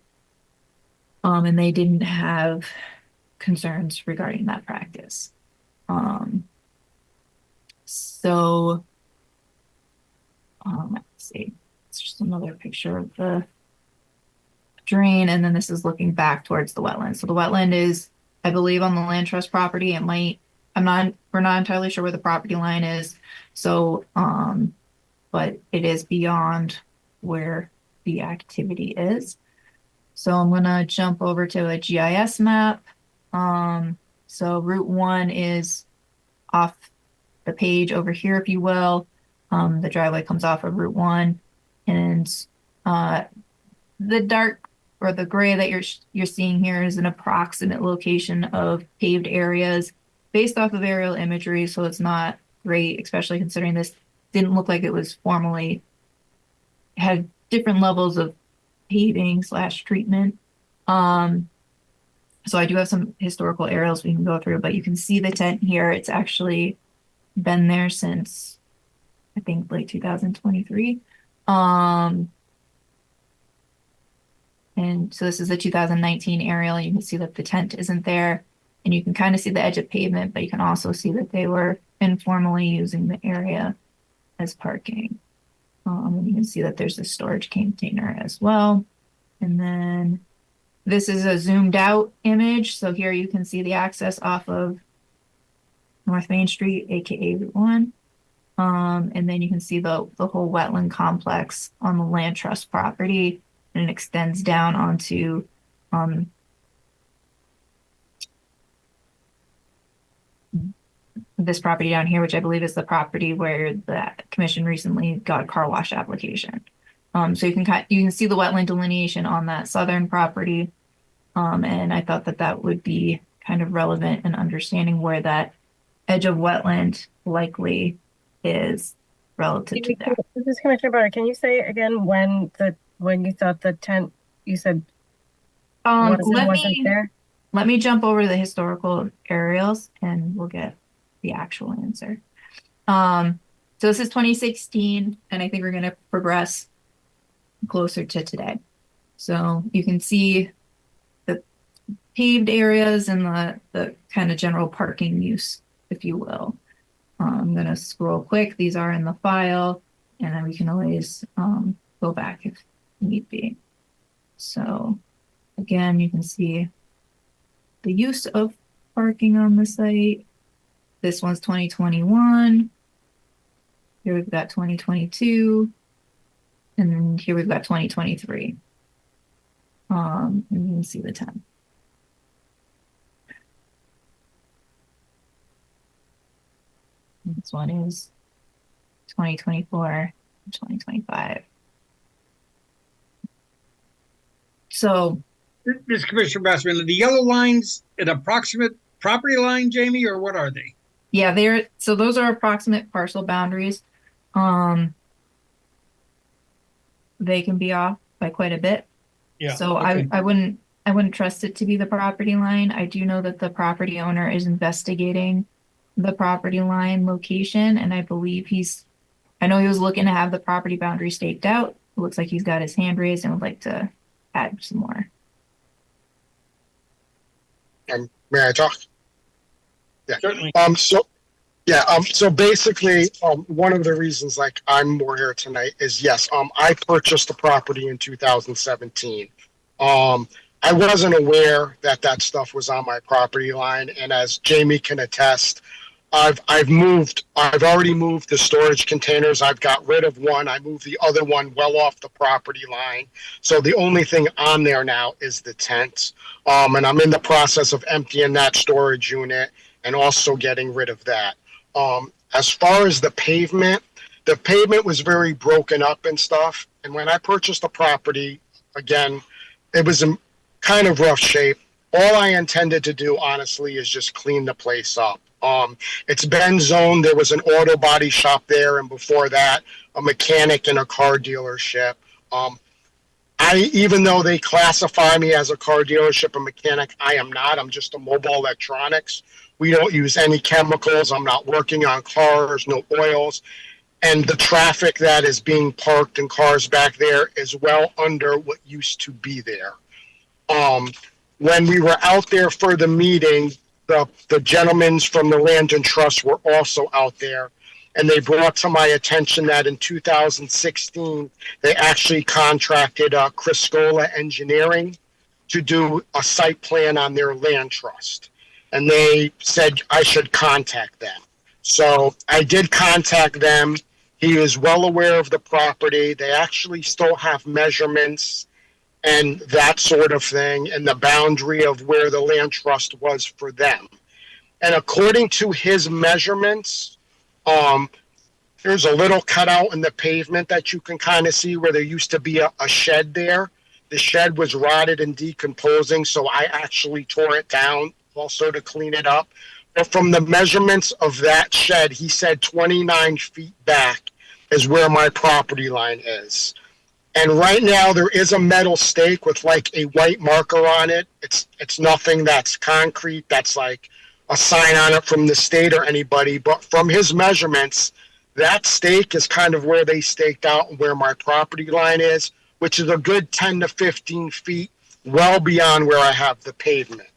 and they didn't have concerns regarding that practice. So let's see, it's just another picture of the drain, and then this is looking back towards the wetland. So the wetland is, I believe, on the land trust property. We're not entirely sure where the property line is. So, but it is beyond where the activity is. So I'm gonna jump over to a GIS map So Route 1 is off the page over here, if you will. The driveway comes off of Route 1, and the dark or the gray that you're seeing here is an approximate location of paved areas based off of aerial imagery, so it's not great, especially considering this didn't look like it was formally had different levels of paving / treatment. So I do have some historical aerials we can go through, but you can see the tent here. It's actually been there since I think like 2023. And so this is the 2019 aerial. You can see that the tent isn't there, and you can kind of see the edge of pavement, but you can also see that they were informally using the area as parking. And you can see that there's a storage container as well. And then this is a zoomed out image. So here you can see the access off of North Main Street, aka Route 1. And then you can see the whole wetland complex on the land trust property, and it extends down onto this property down here, which I believe is the property where the commission recently got a car wash application. So you can see the wetland delineation on that southern property. And I thought that would be kind of relevant in understanding where that edge of wetland likely is relative to that. This is Commissioner Barr. Can you say again when you thought the tent, you said wasn't there? Let me jump over the historical aerials and we'll get the actual answer. So this is 2016, and I think we're going to progress closer to today. So you can see the paved areas and the kind of general parking use, if you will. I'm going to scroll quick. These are in the file, and then we can always go back if need be. So again, you can see the use of parking on the site. This one's 2021. Here we've got 2022. And then here we've got 2023. And you can see the tent. This one is 2024, 2025. So, Mr. Commissioner Bassman, the yellow lines an approximate property line, Jamie, or what are they? yeah, so those are approximate parcel boundaries. They can be off by quite a bit. Yeah. So okay. I wouldn't trust it to be the property line. I do know that the property owner is investigating the property line location, and I believe I know he was looking to have the property boundary staked out. It looks like he's got his hand raised and would like to add some more. May I talk? Yeah. Certainly. So basically, one of the reasons like I'm more here tonight is yes, I purchased the property in 2017. I wasn't aware that stuff was on my property line, and as Jamie can attest, I've already moved the storage containers. I've got rid of one. I moved the other one well off the property line. So the only thing on there now is the tent. And I'm in the process of emptying that storage unit and also getting rid of that. As far as the pavement was very broken up and stuff. And when I purchased the property, again, it was in kind of rough shape. All I intended to do, honestly, is just clean the place up. It's been zoned. There was an auto body shop there, and before that, a mechanic and a car dealership. Even though they classify me as a car dealership and mechanic, I am not. I'm just a mobile electronics. We don't use any chemicals. I'm not working on cars, no oils. And the traffic that is being parked in cars back there is well under what used to be there. When we were out there for the meeting, the gentlemen from the Land and Trust were also out there, and they brought to my attention that in 2016, they actually contracted Criscola Engineering to do a site plan on their land trust. And they said I should contact them. So I did contact them. He is well aware of the property. They actually still have measurements and that sort of thing, and the boundary of where the land trust was for them. And according to his measurements, there's a little cutout in the pavement that you can kind of see where there used to be a shed there. The shed was rotted and decomposing, so I actually tore it down also to clean it up. But from the measurements of that shed, he said 29 feet back is where my property line is. And right now there is a metal stake with like a white marker on it. It's nothing that's concrete, that's like a sign on it from the state or anybody. But from his measurements, that stake is kind of where they staked out where my property line is, which is a good 10 to 15 feet, well beyond where I have the pavement.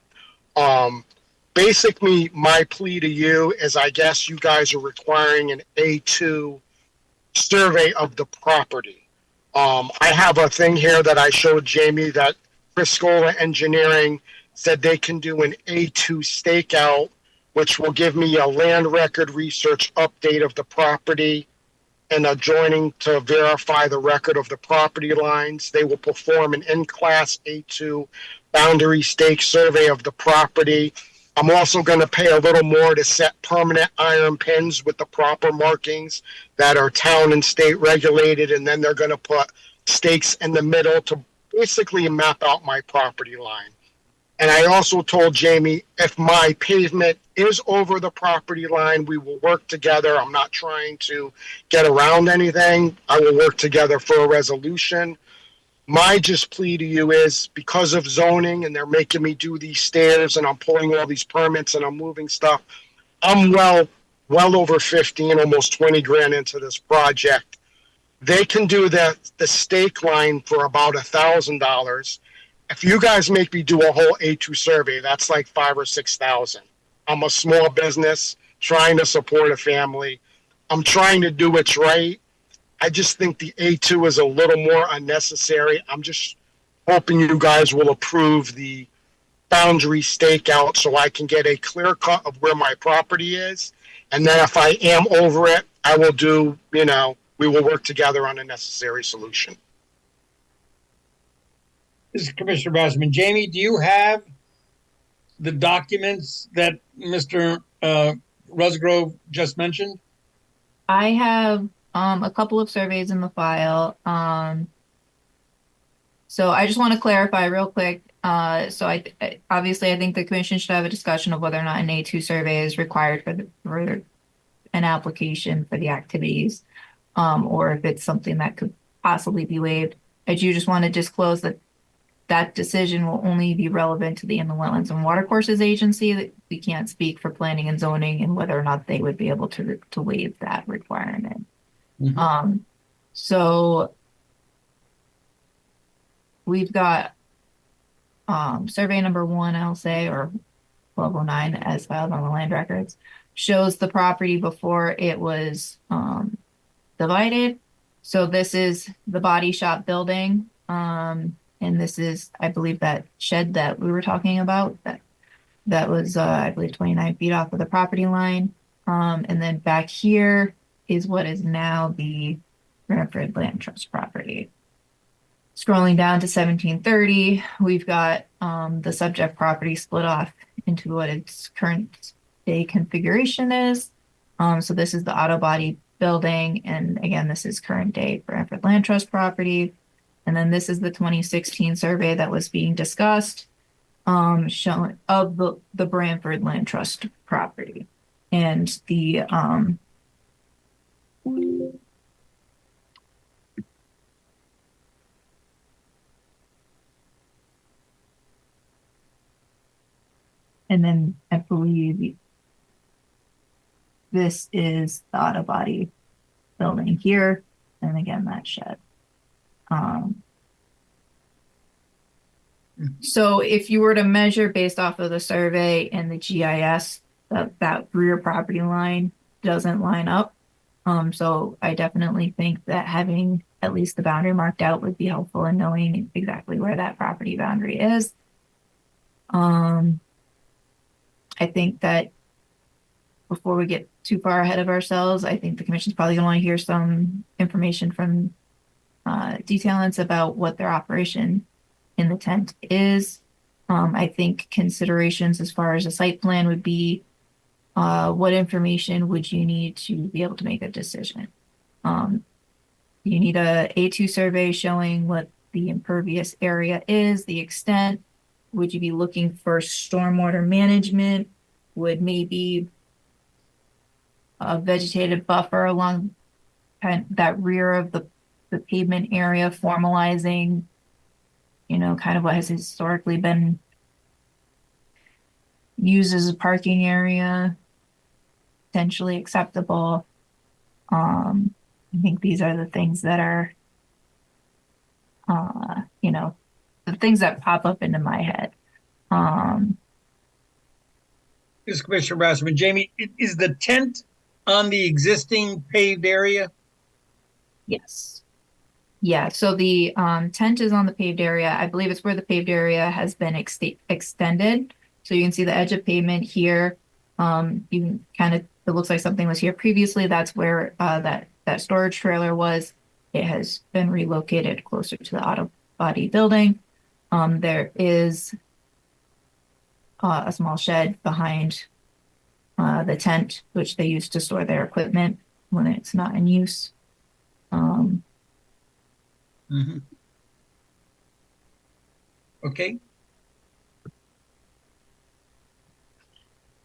Basically, my plea to you is I guess you guys are requiring an A2 survey of the property. I have a thing here that I showed Jamie that Priscola Engineering said they can do an A2 stakeout, which will give me a land record research update of the property and adjoining to verify the record of the property lines. They will perform an in-class A2 boundary stake survey of the property. I'm also going to pay a little more to set permanent iron pins with the proper markings that are town and state regulated, and then they're going to put stakes in the middle to basically map out my property line. And I also told Jamie, if my pavement is over the property line, we will work together. I'm not trying to get around anything. I will work together for a resolution. My just plea to you is because of zoning and they're making me do these stairs and I'm pulling all these permits and I'm moving stuff, I'm well over 15, almost 20 grand into this project. They can do the stake line for about $1,000. If you guys make me do a whole A2 survey, that's like 5,000 or 6,000. I'm a small business trying to support a family. I'm trying to do what's right. I just think the A2 is a little more unnecessary. I'm just hoping you guys will approve the boundary stakeout so I can get a clear cut of where my property is. And then if I am over it, I will do, we will work together on a necessary solution. This is Commissioner Basserman. Jamie, do you have the documents that Mr. Rusgrove just mentioned? I have a couple of surveys in the file. So I just want to clarify real quick. So I obviously I think the commission should have a discussion of whether or not an A2 survey is required for an application for the activities, or if it's something that could possibly be waived. I do just want to disclose that that decision will only be relevant to the Inland Wetlands and Watercourses Agency. That we can't speak for planning and zoning and whether or not they would be able to waive that requirement. Mm-hmm. So we've got survey number 1, I'll say, or 1209 as filed on the land records, shows the property before it was divided. So this is the body shop building. And this is, I believe, that shed that we were talking about that was, I believe, 29 feet off of the property line. And then back here is what is now the Branford Land Trust property. Scrolling down to 1730, we've got the subject property split off into what its current day configuration is. So this is the auto body building. And again, this is current day Branford Land Trust property. And then this is the 2016 survey that was being discussed, showing of the Branford Land Trust property. And the and then I believe this is the auto body building here. And again, that shed. So if you were to measure based off of the survey and the GIS, that rear property line doesn't line up. So I definitely think that having at least the boundary marked out would be helpful in knowing exactly where that property boundary is. I think that before we get too far ahead of ourselves, I think the commission's probably gonna want to hear some information from detailants about what their operation in the tent is. I think considerations as far as a site plan would be, what information would you need to be able to make a decision? You need a A2 survey showing what the impervious area is, the extent. Would you be looking for stormwater management? Would maybe a vegetative buffer along that rear of the pavement area formalizing, kind of what has historically been used as a parking area, potentially acceptable. I think these are the things that are, the things that pop up into my head. This is Commissioner Basserman. Jamie, is the tent on the existing paved area? Yes. Yeah, so the tent is on the paved area. I believe it's where the paved area has been extended. So you can see the edge of pavement here. You can it looks like something was here previously. That's where that storage trailer was. It has been relocated closer to the auto body building. There is a small shed behind the tent, which they use to store their equipment when it's not in use. Okay.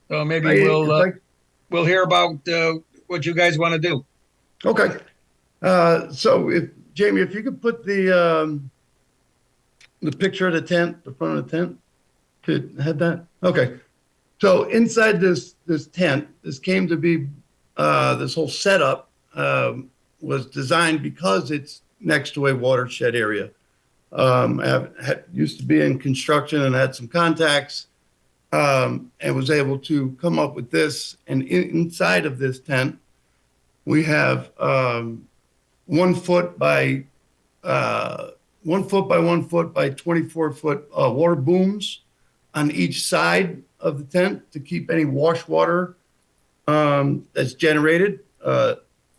So maybe we'll hear about what you guys want to do. Okay. So Jamie, if you could put the picture of the tent, the front of the tent, could have that. Okay. So inside this tent, this came to be, this whole setup was designed because it's next to a watershed area. Used to be in construction and had some contacts, and was able to come up with this. And inside of this tent, we have 1 foot by 1 foot by 1 foot by 24 foot water booms on each side of the tent to keep any wash water that's generated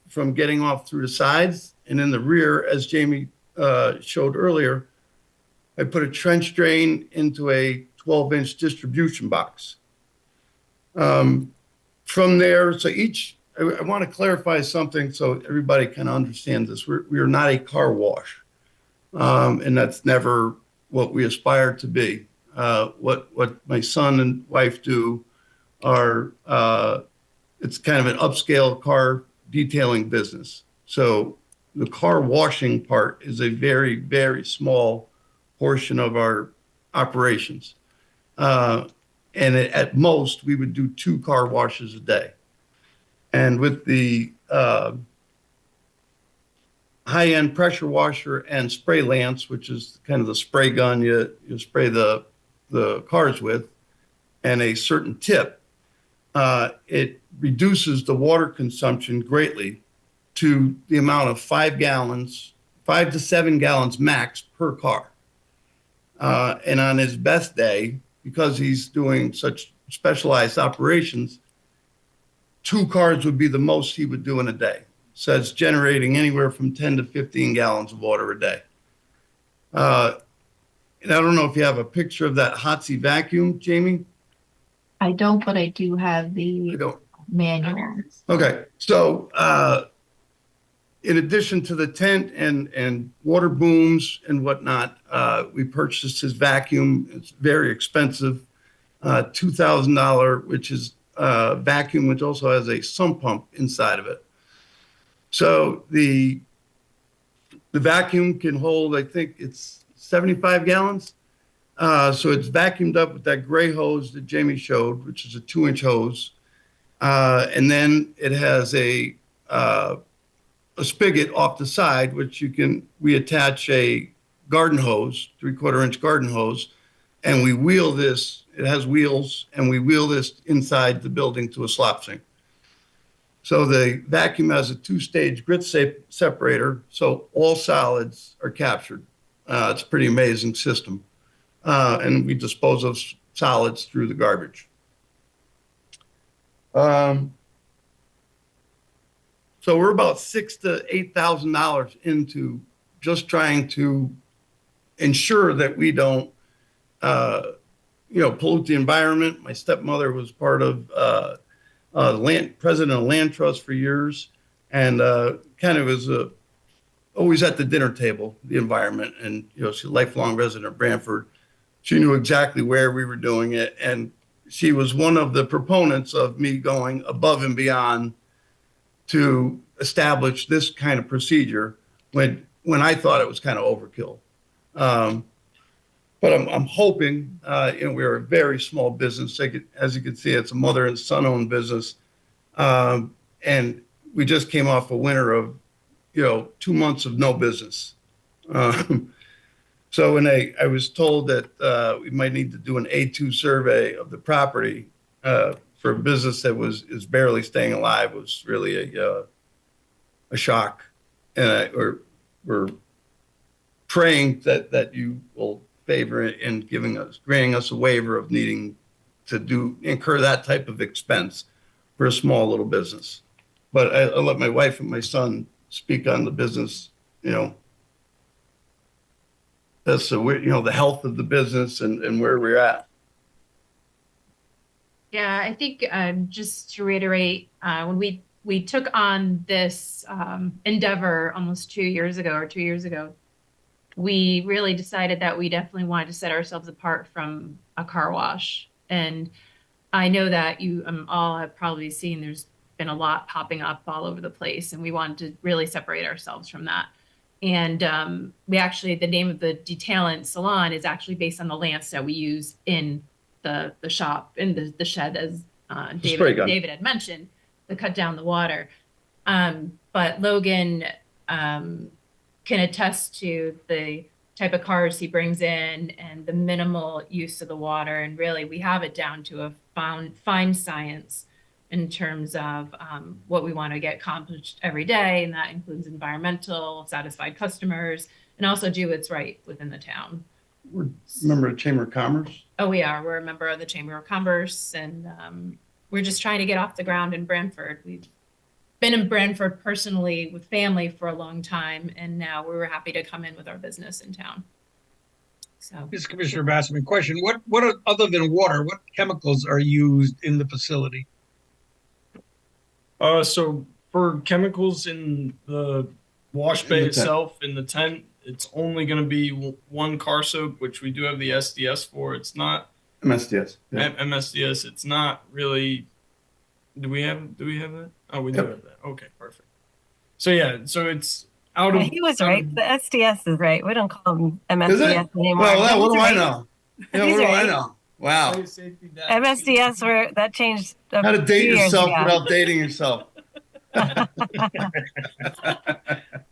from getting off through the sides. And in the rear, as Jamie showed earlier, I put a trench drain into a 12-inch distribution box. From there, so I want to clarify something so everybody kind of understands this. We are not a car wash, and that's never what we aspire to be. What my son and wife do are, it's kind of an upscale car detailing business. So the car washing part is a very, very small portion of our operations. And at most, we would do 2 car washes a day. And with the high-end pressure washer and spray lance, which is kind of the spray gun you spray the cars with, and a certain tip, it reduces the water consumption greatly to the amount of 5 to 7 gallons max per car. And on his best day, because he's doing such specialized operations, 2 cars would be the most he would do in a day. So it's generating anywhere from 10 to 15 gallons of water a day. And I don't know if you have a picture of that Hotsy vacuum, Jamie. I don't, but I do have the manual. Okay. So in addition to the tent and water booms and whatnot, we purchased his vacuum. It's very expensive, $2,000, which is a vacuum, which also has a sump pump inside of it. So the vacuum can hold, I think it's 75 gallons. So it's vacuumed up with that gray hose that Jamie showed, which is a 2-inch hose. And then it has a spigot off the side, which we attach a garden hose, 3/4-inch garden hose, and we wheel this, it has wheels, and we wheel this inside the building to a slop sink. So the vacuum has a 2-stage grit separator, so all solids are captured. It's a pretty amazing system. And we dispose of solids through the garbage. So we're about $6,000 to $8,000 into just trying to ensure that we don't, pollute the environment. My stepmother was part of president of Land Trust for years, and kind of was always at the dinner table, the environment. And she's a lifelong resident of Branford. She knew exactly where we were doing it, and she was one of the proponents of me going above and beyond to establish this kind of procedure when I thought it was kind of overkill. But I'm hoping, we're a very small business. As you can see, it's a mother and son owned business. And we just came off a winter of, 2 months of no business. So when I was told that we might need to do an A2 survey of the property for a business that is barely staying alive, was really a shock. And we're praying that you will favor in granting us a waiver of needing to incur that type of expense for a small little business. But I'll let my wife and my son speak on the business, as to the health of the business and where we're at. Yeah, I think just to reiterate, when we took on this endeavor almost 2 years ago, we really decided that we definitely wanted to set ourselves apart from a car wash. And I know that you all have probably seen there's been a lot popping up all over the place, and we wanted to really separate ourselves from that. And the name of the detailant salon is actually based on the lance that we use in the shop, in the shed, as David had mentioned, to cut down the water. But Logan can attest to the type of cars he brings in and the minimal use of the water. And really, we have it down to a fine science in terms of what we want to get accomplished every day. And that includes environmental, satisfied customers, and also do what's right within the town. We're a member of Chamber of Commerce. Oh, we are. We're a member of the Chamber of Commerce, and we're just trying to get off the ground in Branford. We've been in Branford personally with family for a long time, and now we were happy to come in with our business in town. So, This Commissioner Bassman, question: What are, other than water, what chemicals are used in the facility? So for chemicals in the wash bay itself, in the tent, it's only going to be one car soap, which we do have the SDS for. It's not MSDS. Yeah. MSDS. It's not really. Do we have that? Oh, we do have that. Okay, perfect. So yeah, so it's out of. He was right. The SDS is right. We don't call them MSDS anymore. Well, what do I know? Yeah, what do I know? Wow. MSDS that changed. How to date yourself without dating yourself.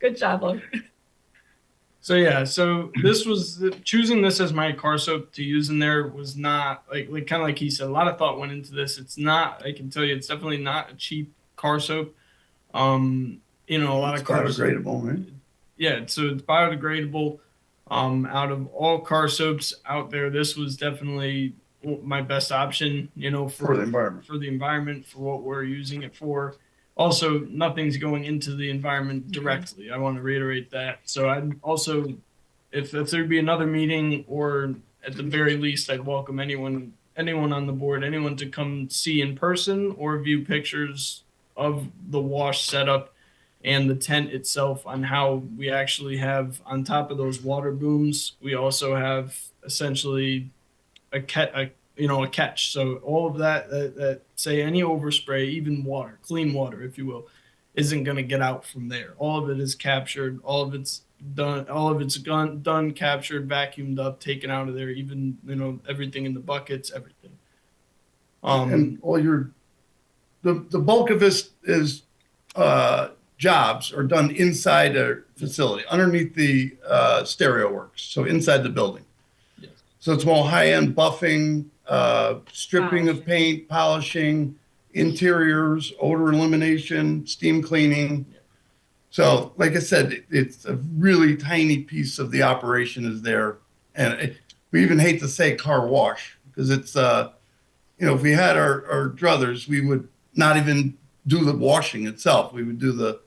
good job, Luke. So yeah, so this was choosing this as my car soap to use in there was not like kind of like he said, a lot of thought went into this. It's not, I can tell you, it's definitely not a cheap car soap. A lot of cars biodegradable, right? Yeah, so it's biodegradable. Out of all car soaps out there, this was definitely my best option, for the environment. For the environment, for what we're using it for. Also, nothing's going into the environment directly. I want to reiterate that. So I'd also, if there'd be another meeting, or at the very least, I'd welcome anyone on the board, anyone to come see in person or view pictures of the wash setup and the tent itself, on how we actually have, on top of those water booms, we also have essentially a catch. So all of that say any overspray, even water, clean water, if you will, isn't going to get out from there. All of it is captured. All of it's done, captured, vacuumed up, taken out of there, even, everything in the buckets, everything. And all the bulk of this is jobs are done inside a facility, underneath the stereo works, so inside the building. Yes. So it's more high-end buffing, stripping of paint, polishing, interiors, odor elimination, steam cleaning. Yeah. So, like I said, it's a really tiny piece of the operation is there. And we even hate to say car wash, because it's, if we had our druthers, we would not even do the washing itself. We would do the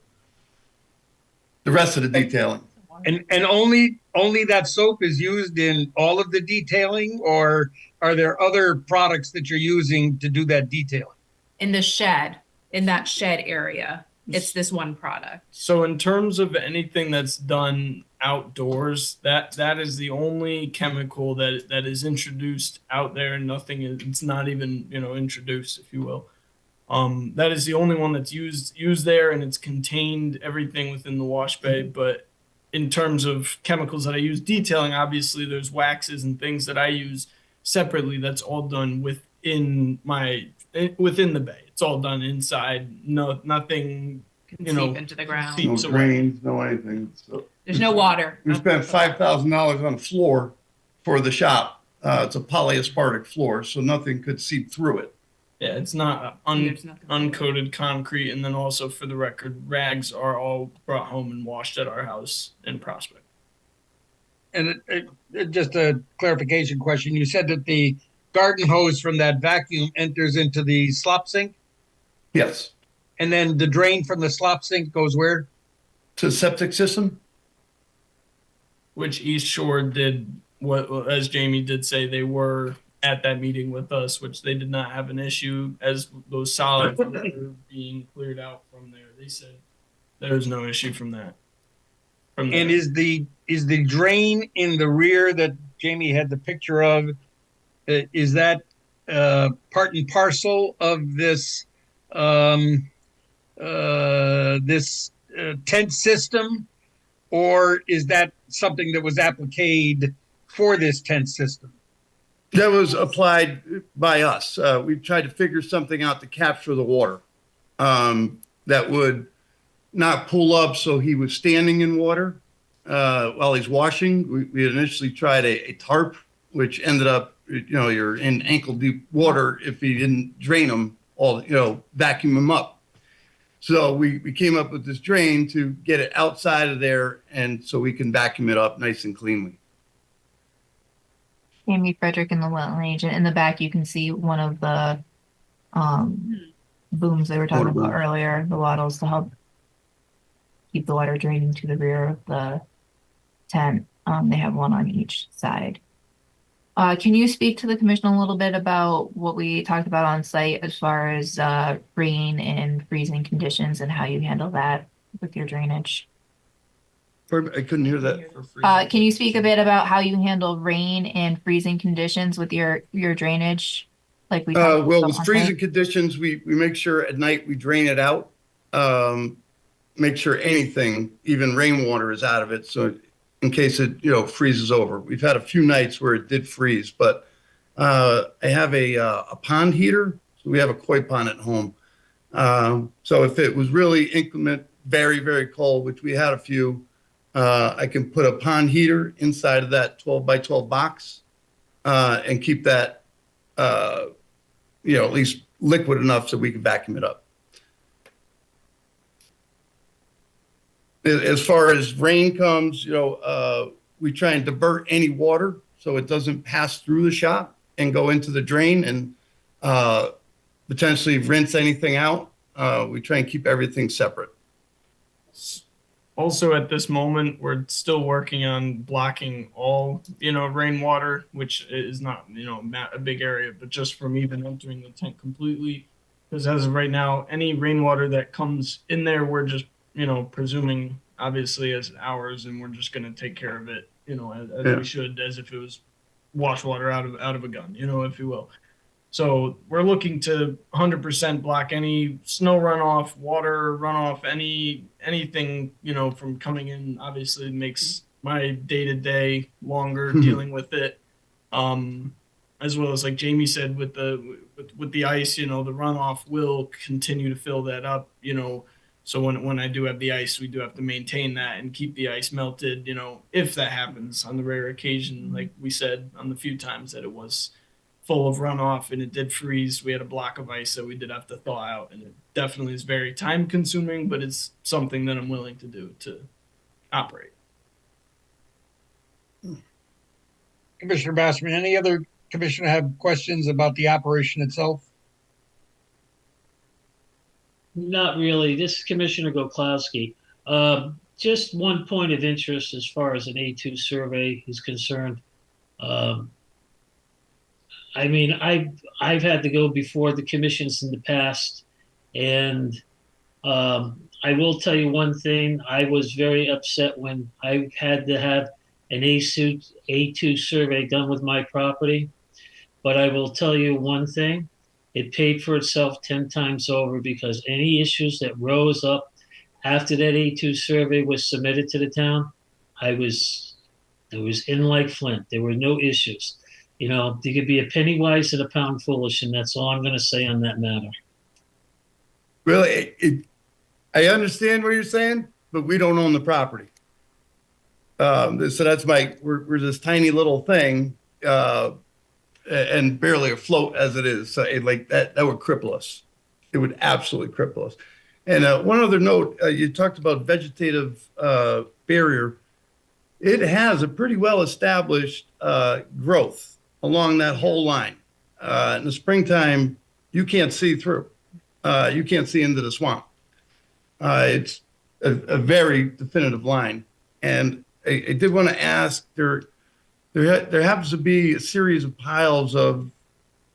rest of the detailing. And only that soap is used in all of the detailing, or are there other products that you're using to do that detailing? In the shed, in that shed area, it's this one product. So in terms of anything that's done outdoors, that is the only chemical that is introduced out there. Nothing is, it's not even, introduced, if you will. That is the only one that's used there, and it's contained everything within the wash bay. But in terms of chemicals that I use detailing, obviously there's waxes and things that I use separately. That's all done within the bay. It's all done inside. No, nothing, Can seep into the ground. No seeps away. drains, no anything. So There's no water. we spent $5,000 on a floor for the shop. It's a polyaspartic floor, so nothing could seep through it. Yeah, it's not There's nothing. uncoated concrete. And then also, for the record, rags are all brought home and washed at our house in Prospect. And just a clarification question. You said that the garden hose from that vacuum enters into the slop sink, Yes. and then the drain from the slop sink goes where? To the septic system? Which East Shore did, what, as Jamie did say, they were at that meeting with us, which they did not have an issue as those solids were being cleared out from there. They said there's no issue from that. And is the drain in the rear that Jamie had the picture of, is that part and parcel of this tent system, or is that something that was appliqued for this tent system? That was applied by us. We tried to figure something out to capture the water that would not pull up so he was standing in water while he's washing. We initially tried a tarp, which ended up, you're in ankle deep water if he didn't drain them all, vacuum them up. So we came up with this drain to get it outside of there, and so we can vacuum it up nice and cleanly. Amy Frederick in the wetland agent. In the back, you can see one of the booms they were talking Water about booms. earlier, the wattles to help keep the water draining to the rear of the tent. They have one on each side. Can you speak to the commission a little bit about what we talked about on site as far as rain and freezing conditions and how you handle that with your drainage? I couldn't hear that. Can you speak a bit about how you handle rain and freezing conditions with your drainage? Like we talked Well, about with on freezing site? conditions, we make sure at night we drain it out. Make sure anything, even rainwater, is out of it. So in case it, freezes over. We've had a few nights where it did freeze, but I have a pond heater. So we have a koi pond at home. So if it was really inclement, very, very cold, which we had a few, I can put a pond heater inside of that 12 by 12 box and keep that, at least liquid enough so we can vacuum it up. As far as rain comes, we try and divert any water so it doesn't pass through the shop and go into the drain and potentially rinse anything out. We try and keep everything separate. Also, at this moment, we're still working on blocking all, rainwater, which is not, a big area, but just from even entering the tent completely. Because as of right now, any rainwater that comes in there, we're just, presuming obviously as ours, and we're just going to take care of it, as we should, as if it was wash water out of a gun, if you will. So we're looking to 100% block any snow runoff, water runoff, anything, from coming in. Obviously, it makes my day-to-day longer dealing with it. As well as, like Jamie said, with the ice, the runoff will continue to fill that up, So when I do have the ice, we do have to maintain that and keep the ice melted, if that happens on the rare occasion, like we said on the few times that it was full of runoff and it did freeze. We had a block of ice that we did have to thaw out, and it definitely is very time consuming, but it's something that I'm willing to do to operate. Commissioner Bassman, any other commissioner have questions about the operation itself? Not really. This is Commissioner Goklowski. just one point of interest as far as an A2 survey is concerned. Um, I mean, I've had to go before the commissions in the past, and I will tell you one thing. I was very upset when I had to have an A2 survey done with my property. But I will tell you one thing. It paid for itself 10 times over because any issues that rose up after that A2 survey was submitted to the town, I was it was in like flint. There were no issues. You know, you could be a penny wise and a pound foolish, and that's all I'm going to say on that matter. Really, I understand what you're saying, but we don't own the property. So that's we're this tiny little thing, and barely afloat as it is. So like that would cripple us. It would absolutely cripple us. And one other note, you talked about vegetative barrier. It has a pretty well established growth along that whole line. In the springtime, you can't see through. You can't see into the swamp. It's a very definitive line. And I did want to ask, there happens to be a series of piles of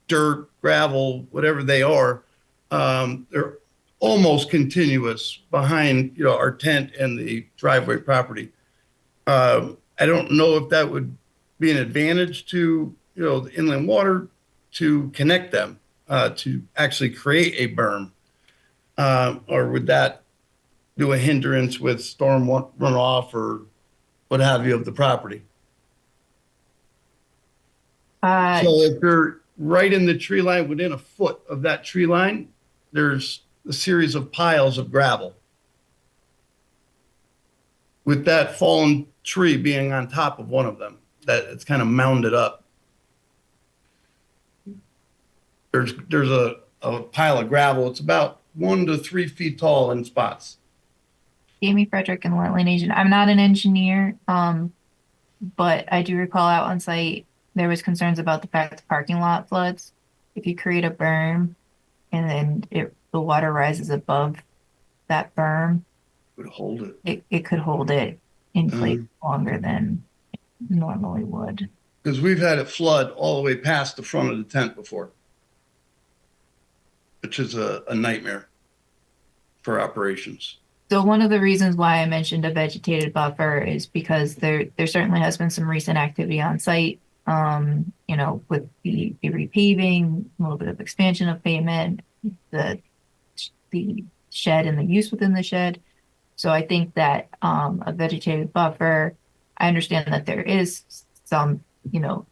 dirt, gravel, whatever they are. They're almost continuous behind, our tent and the driveway property. I don't know if that would be an advantage to, the inland water to connect them, to actually create a berm, or would that do a hindrance with storm runoff or what have you of the property? So if they're right in the tree line, within a foot of that tree line, there's a series of piles of gravel, with that fallen tree being on top of one of them, that it's kind of mounded up. There's a pile of gravel. It's about 1 to 3 feet tall in spots. Jamie Frederick and Wetland Agent. I'm not an engineer, but I do recall out on site there was concerns about the fact the parking lot floods. If you create a berm and then the water rises above that berm, Would hold it. It could hold it in place longer than it normally would. Because we've had it flood all the way past the front of the tent before, which is a nightmare for operations. So one of the reasons why I mentioned a vegetated buffer is because there certainly has been some recent activity on site, with the repaving, a little bit of expansion of pavement, the shed and the use within the shed. So I think that a vegetated buffer, I understand that there is some,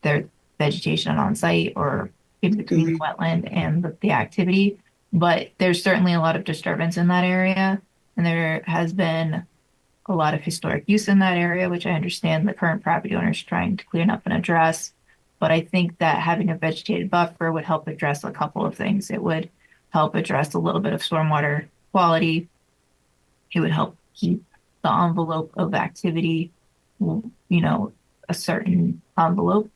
there's vegetation on site or in between the wetland and the activity, but there's certainly a lot of disturbance in that area. And there has been a lot of historic use in that area, which I understand the current property owner is trying to clean up and address. But I think that having a vegetated buffer would help address a couple of things. It would help address a little bit of stormwater quality. It would help keep the envelope of activity, a certain envelope.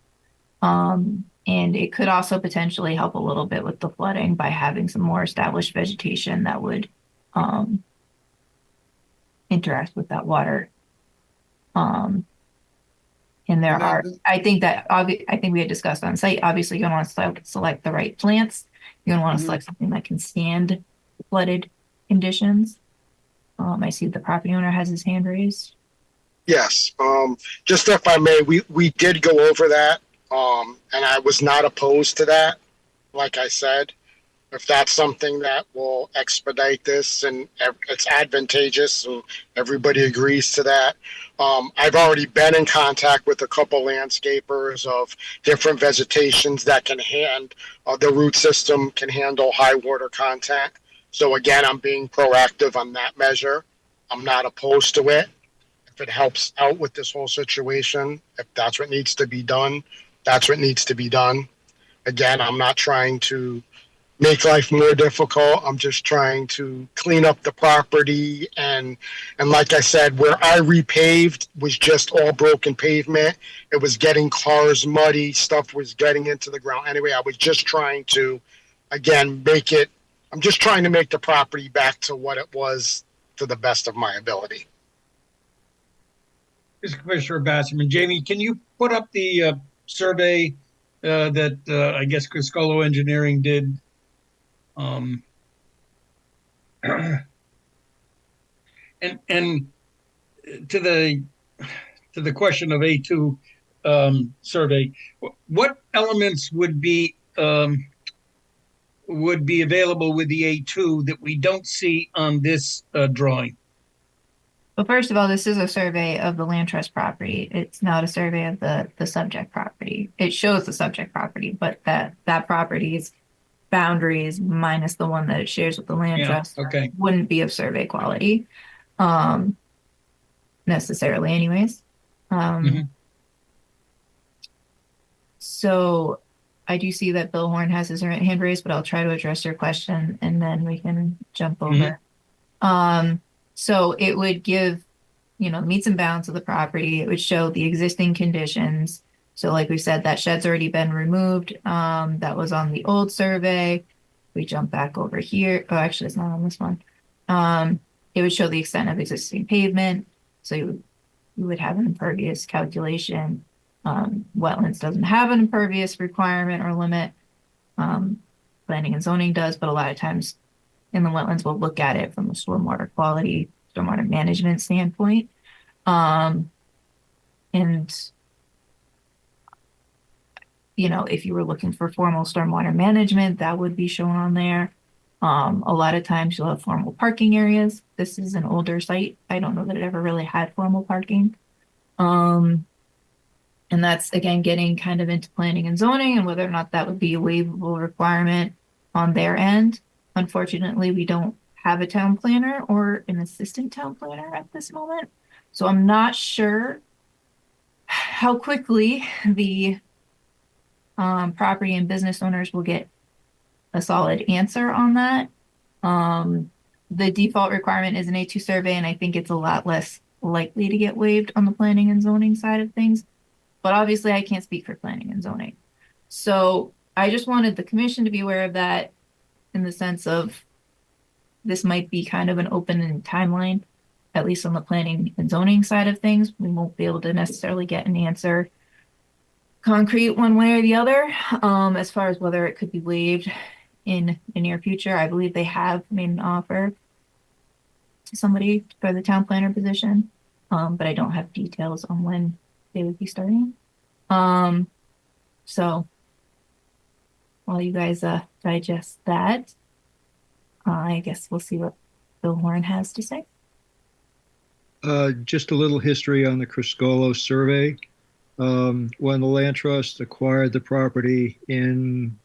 And it could also potentially help a little bit with the flooding by having some more established vegetation that would interact with that water. And I think we had discussed on site, obviously you're going to want to select the right plants. You're going to want to select something that can stand flooded conditions. I see the property owner has his hand raised. Yes. Just if I may, we did go over that, and I was not opposed to that. Like I said, if that's something that will expedite this and it's advantageous and everybody agrees to that. I've already been in contact with a couple landscapers of different vegetations that can the root system can handle high water content. So again, I'm being proactive on that measure. I'm not opposed to it. If it helps out with this whole situation, if that's what needs to be done, that's what needs to be done. Again, I'm not trying to make life more difficult. I'm just trying to clean up the property. And like I said, where I repaved was just all broken pavement. It was getting cars muddy. Stuff was getting into the ground. Anyway, I was just trying to, again, I'm just trying to make the property back to what it was to the best of my ability. This is Commissioner Basserman. Jamie, can you put up the survey that I guess Criscolo Engineering did? Um, and to the question of A2 survey, what elements would be available with the A2 that we don't see on this drawing? Well, first of all, this is a survey of the land trust property. It's not a survey of the subject property. It shows the subject property, but that property's boundaries minus the one that it shares with the land trust okay. wouldn't be of survey quality, necessarily anyways. So I do see that Bill Horn has his hand raised, but I'll try to address your question and then we can jump over. So it would give, meets and bounds of the property. It would show the existing conditions. So like we said, that shed's already been removed. That was on the old survey. We jump back over here. Oh, actually, it's not on this one. It would show the extent of existing pavement. So you would have an impervious calculation. Wetlands doesn't have an impervious requirement or limit. Planning and zoning does, but a lot of times in the wetlands, we'll look at it from a stormwater quality, stormwater management standpoint. And, if you were looking for formal stormwater management, that would be shown on there. A lot of times you'll have formal parking areas. This is an older site. I don't know that it ever really had formal parking. And that's, again, getting kind of into planning and zoning and whether or not that would be a waivable requirement on their end. Unfortunately, we don't have a town planner or an assistant town planner at this moment. So I'm not sure how quickly the property and business owners will get a solid answer on that. The default requirement is an A2 survey, and I think it's a lot less likely to get waived on the planning and zoning side of things. But obviously, I can't speak for planning and zoning. So I just wanted the commission to be aware of that in the sense of this might be kind of an open timeline, at least on the planning and zoning side of things. We won't be able to necessarily get an answer concrete one way or the other as far as whether it could be waived in the near future. I believe they have made an offer to somebody for the town planner position, but I don't have details on when they would be starting. So while you guys digest that, I guess we'll see what Bill Horn has to say. Just a little history on the Criscolo survey. When the land trust acquired the property in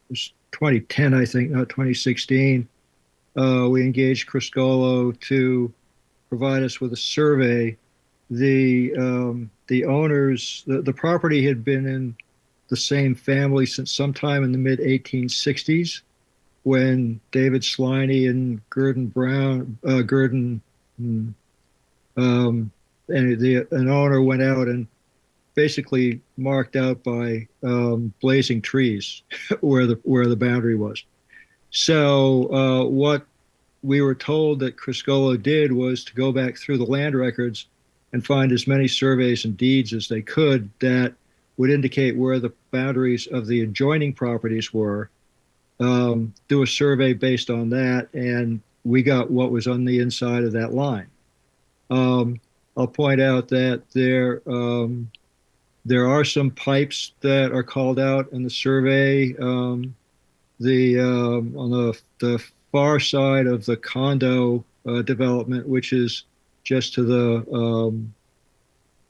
2010, I think, not 2016, we engaged Criscolo to provide us with a survey. The owners, the property had been in the same family since sometime in the mid 1860s, when David Sliney and Gurdon Brown, and an owner went out and basically marked out by blazing trees where the boundary was. So what we were told that Criscolo did was to go back through the land records and find as many surveys and deeds as they could that would indicate where the boundaries of the adjoining properties were, do a survey based on that, and we got what was on the inside of that line. I'll point out that there are some pipes that are called out in the survey. On the far side of the condo development, which is just to the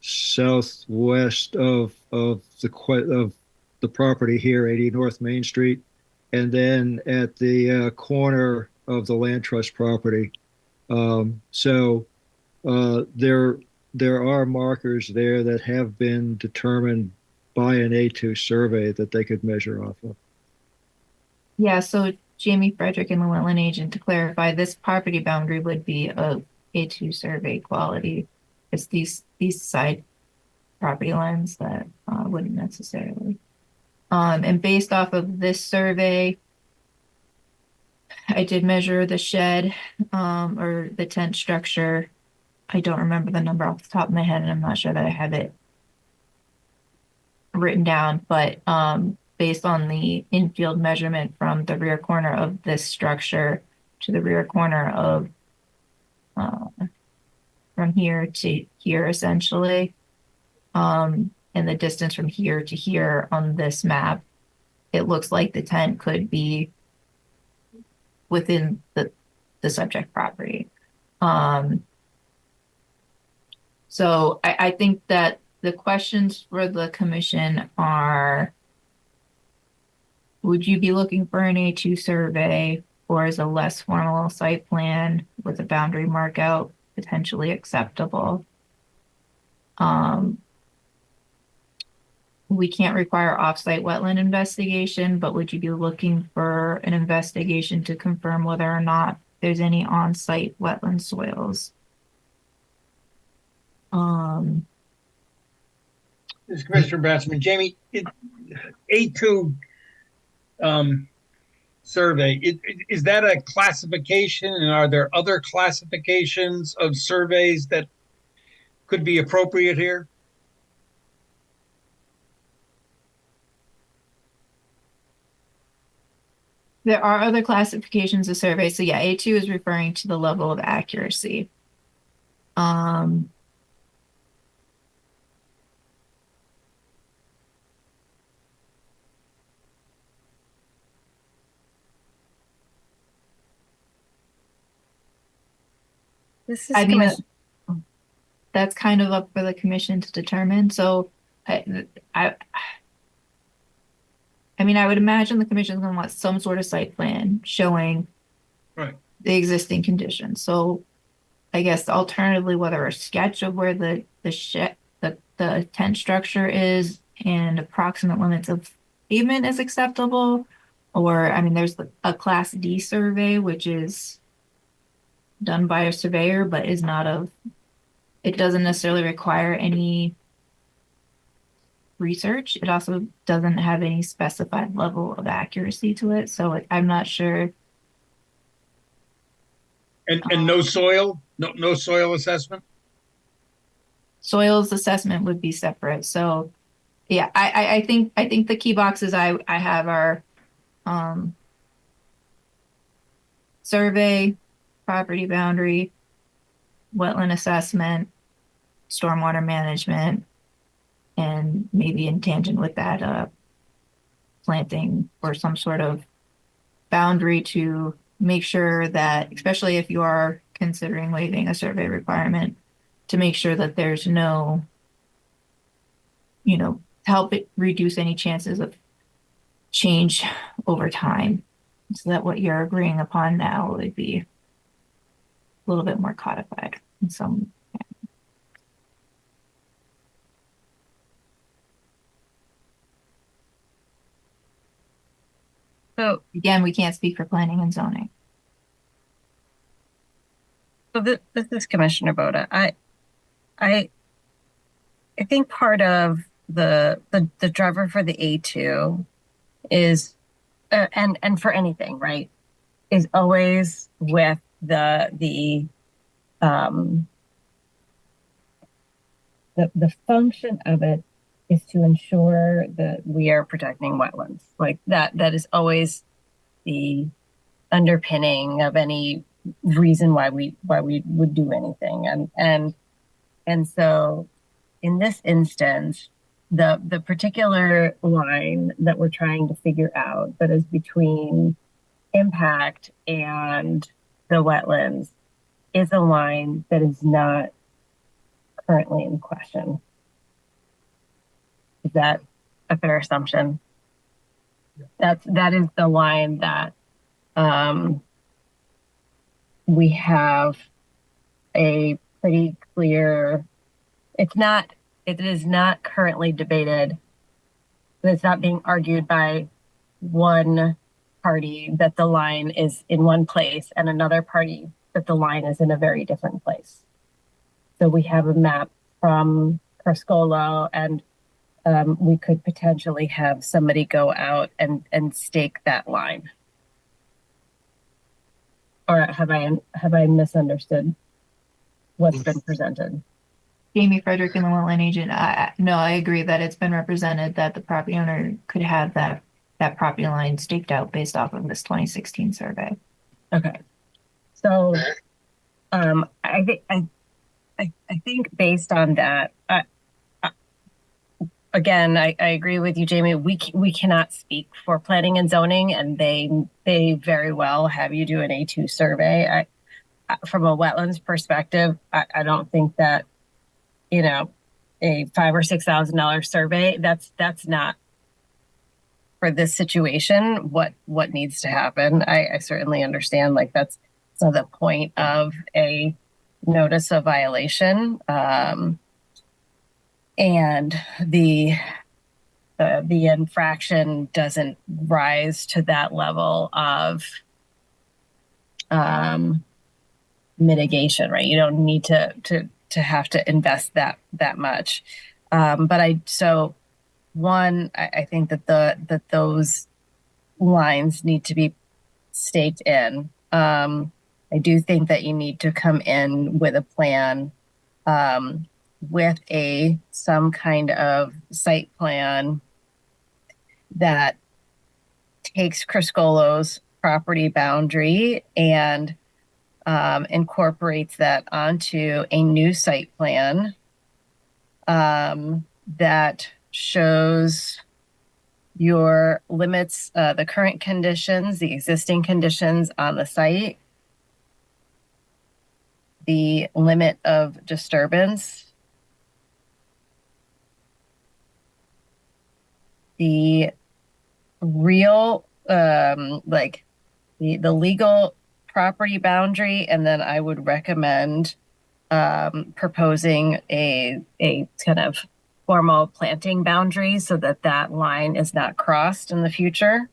southwest of the property here, 80 North Main Street, and then at the corner of the land trust property. So there are markers there that have been determined by an A2 survey that they could measure off of. Yeah, so Jamie Frederick and the wetland agent, to clarify, this property boundary would be of A2 survey quality. It's these side property lines that wouldn't necessarily. And based off of this survey, I did measure the shed or the tent structure I don't remember the number off the top of my head, and I'm not sure that I have it written down, but based on the infield measurement from the rear corner of this structure to the rear corner of from here to here, essentially, and the distance from here to here on this map, it looks like the tent could be within the subject property. So I think that the questions for the commission are, would you be looking for an A2 survey, or is a less formal site plan with a boundary mark out potentially acceptable? We can't require off-site wetland investigation, but would you be looking for an investigation to confirm whether or not there's any on-site wetland soils? This is Commissioner Bassman. Jamie, A2 survey, is that a classification, and are there other classifications of surveys that could be appropriate here? There are other classifications of surveys. So yeah, A2 is referring to the level of accuracy. This is I mean, that's kind of up for the commission to determine. So I mean, I would imagine the commission is going to want some sort of site plan showing right the existing conditions. So I guess alternatively, whether a sketch of where the tent structure is and approximate limits of pavement is acceptable, or I mean, there's a Class D survey, which is done by a surveyor, but is not of, it doesn't necessarily require any research. It also doesn't have any specified level of accuracy to it. So I'm not sure. And no soil, no soil assessment? Soils assessment would be separate. So yeah, I think the key boxes I have are survey, property boundary, wetland assessment, stormwater management, and maybe in tangent with that, planting or some sort of boundary to make sure that, especially if you are considering waiving a survey requirement, to make sure that there's no, help it reduce any chances of change over time. So that what you're agreeing upon now would be a little bit more codified in some. So again, we can't speak for planning and zoning. So this is Commissioner Boda. I think part of the driver for the A2 is, and for anything, right, is always with the function of it is to ensure that we are protecting wetlands. Like that is always the underpinning of any reason why we would do anything. And so in this instance, the particular line that we're trying to figure out that is between impact and the wetlands is a line that is not currently in question. Is that a fair assumption? That is the line that we have a pretty clear, it is not currently debated. It's not being argued by one party that the line is in one place and another party that the line is in a very different place. So we have a map from Crescolo, and we could potentially have somebody go out and stake that line. Or have I misunderstood? what's been presented. Jamie Frederick and the wetland agent. No, I agree that it's been represented that the property owner could have that property line staked out based off of this 2016 survey. Okay. So, I think based on that, again, I agree with you, Jamie. We cannot speak for planning and zoning, and they very well have you do an A2 survey. From a wetlands perspective, I don't think that, you know, a $5,000 or $6,000 survey, that's not for this situation what needs to happen. I certainly understand, like, that's so the point of a notice of violation, and the infraction doesn't rise to that level of mitigation, right? You don't need to have to invest that much. But I think that those lines need to be staked in. I do think that you need to come in with a plan, with some kind of site plan that takes Criscolo's property boundary and incorporates that onto a new site plan that shows your limits, the current conditions, the existing conditions on the site, the limit of disturbance, the real, like the legal property boundary, and then I would recommend proposing a kind of formal planting boundary so that line is not crossed in the future.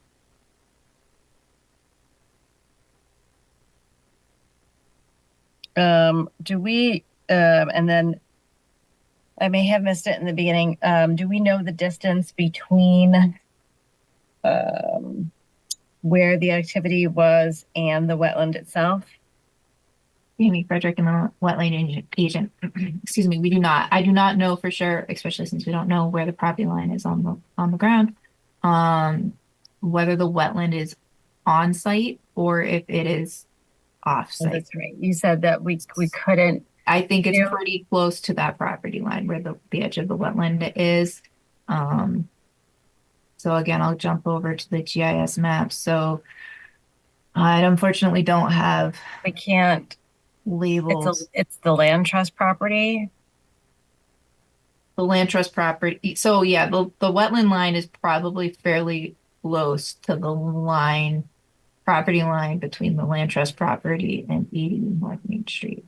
Do we, and then I may have missed it in the beginning. Do we know the distance between where the activity was and the wetland itself? Jamie Frederick and the wetland agent. Excuse me, we do not. I do not know for sure, especially since we don't know where the property line is on the ground, whether the wetland is on site or if it is off site. Oh, that's right. You said that we couldn't. I think it's pretty close to that property line where the edge of the wetland is. So again, I'll jump over to the GIS map. So I unfortunately don't have. We can't. Labels. It's the land trust property. The land trust property. So yeah, the wetland line is probably fairly close to the property line between the land trust property and 80 North Main Street.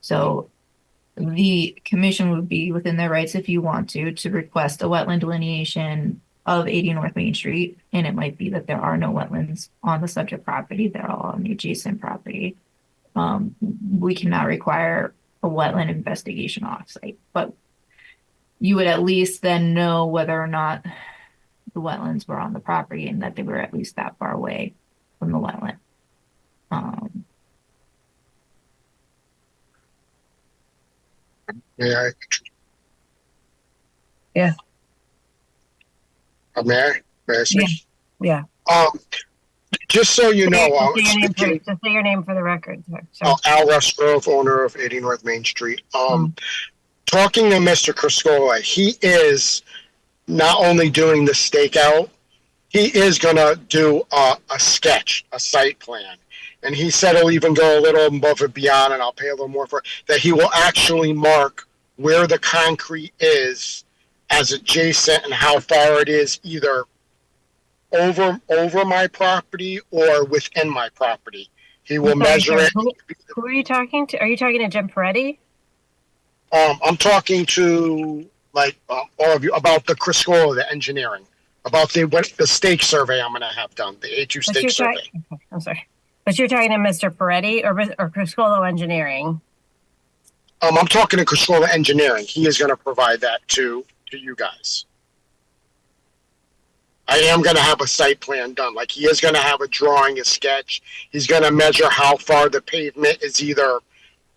So the commission would be within their rights, if you want to request a wetland delineation of 80 North Main Street. And it might be that there are no wetlands on the subject property. They're all on the adjacent property. We cannot require a wetland investigation offsite, but you would at least then know whether or not the wetlands were on the property and that they were at least that far away from the wetland. May I? Yeah. May I speak? Yeah. Just so you know, just say your name for the record. Sorry. Al Rusgrove, owner of 80 North Main Street. Talking to Mr. Criscola, he is not only doing the stakeout, he is going to do a sketch, a site plan. And he said he'll even go a little above and beyond, and I'll pay a little more for it, that he will actually mark where the concrete is as adjacent and how far it is either over my property or within my property. He will measure it. Who are you talking to? Are you talking to Jim Peretti? I'm talking to all of you about the Criscola, the engineering, about the stake survey I'm going to have done, the A2 stake survey. Okay, I'm sorry, but you're talking to Mr. Peretti or Criscola Engineering? I'm talking to Criscola Engineering. He is going to provide that to you guys. I am going to have a site plan done. Like, he is going to have a drawing, a sketch. He's going to measure how far the pavement is either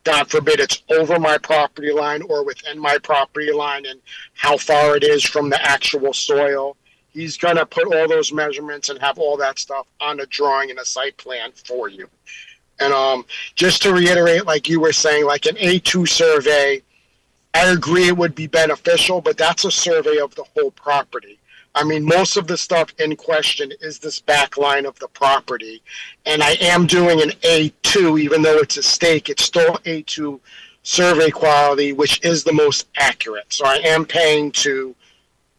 God forbid it's over my property line or within my property line and how far it is from the actual soil. He's going to put all those measurements and have all that stuff on a drawing and a site plan for you. And just to reiterate, like you were saying, like an A2 survey, I agree it would be beneficial, but that's a survey of the whole property. I mean, most of the stuff in question is this back line of the property. And I am doing an A2, even though it's a stake, it's still A2 survey quality, which is the most accurate. So I am paying to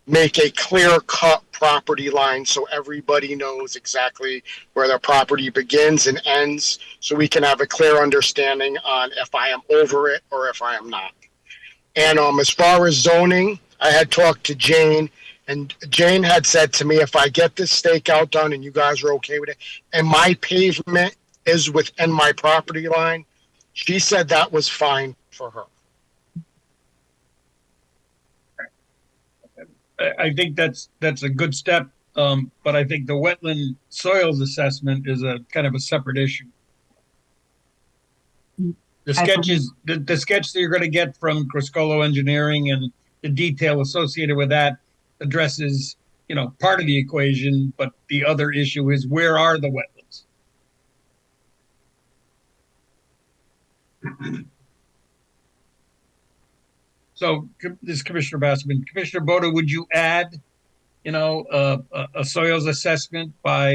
make a clear-cut property line so everybody knows exactly where their property begins and ends, so we can have a clear understanding on if I am over it or if I am not. And as far as zoning, I had talked to Jane, and Jane had said to me, if I get this stakeout done and you guys are okay with it, and my pavement is within my property line, she said that was fine for her. I think that's a good step, but I think the wetland soils assessment is a kind of a separate issue. The sketches, the sketch that you're going to get from Criscolo Engineering and the detail associated with that addresses, part of the equation, but the other issue is where are the wetlands? So this is Commissioner Basserman. Commissioner Boda, would you add, a soils assessment by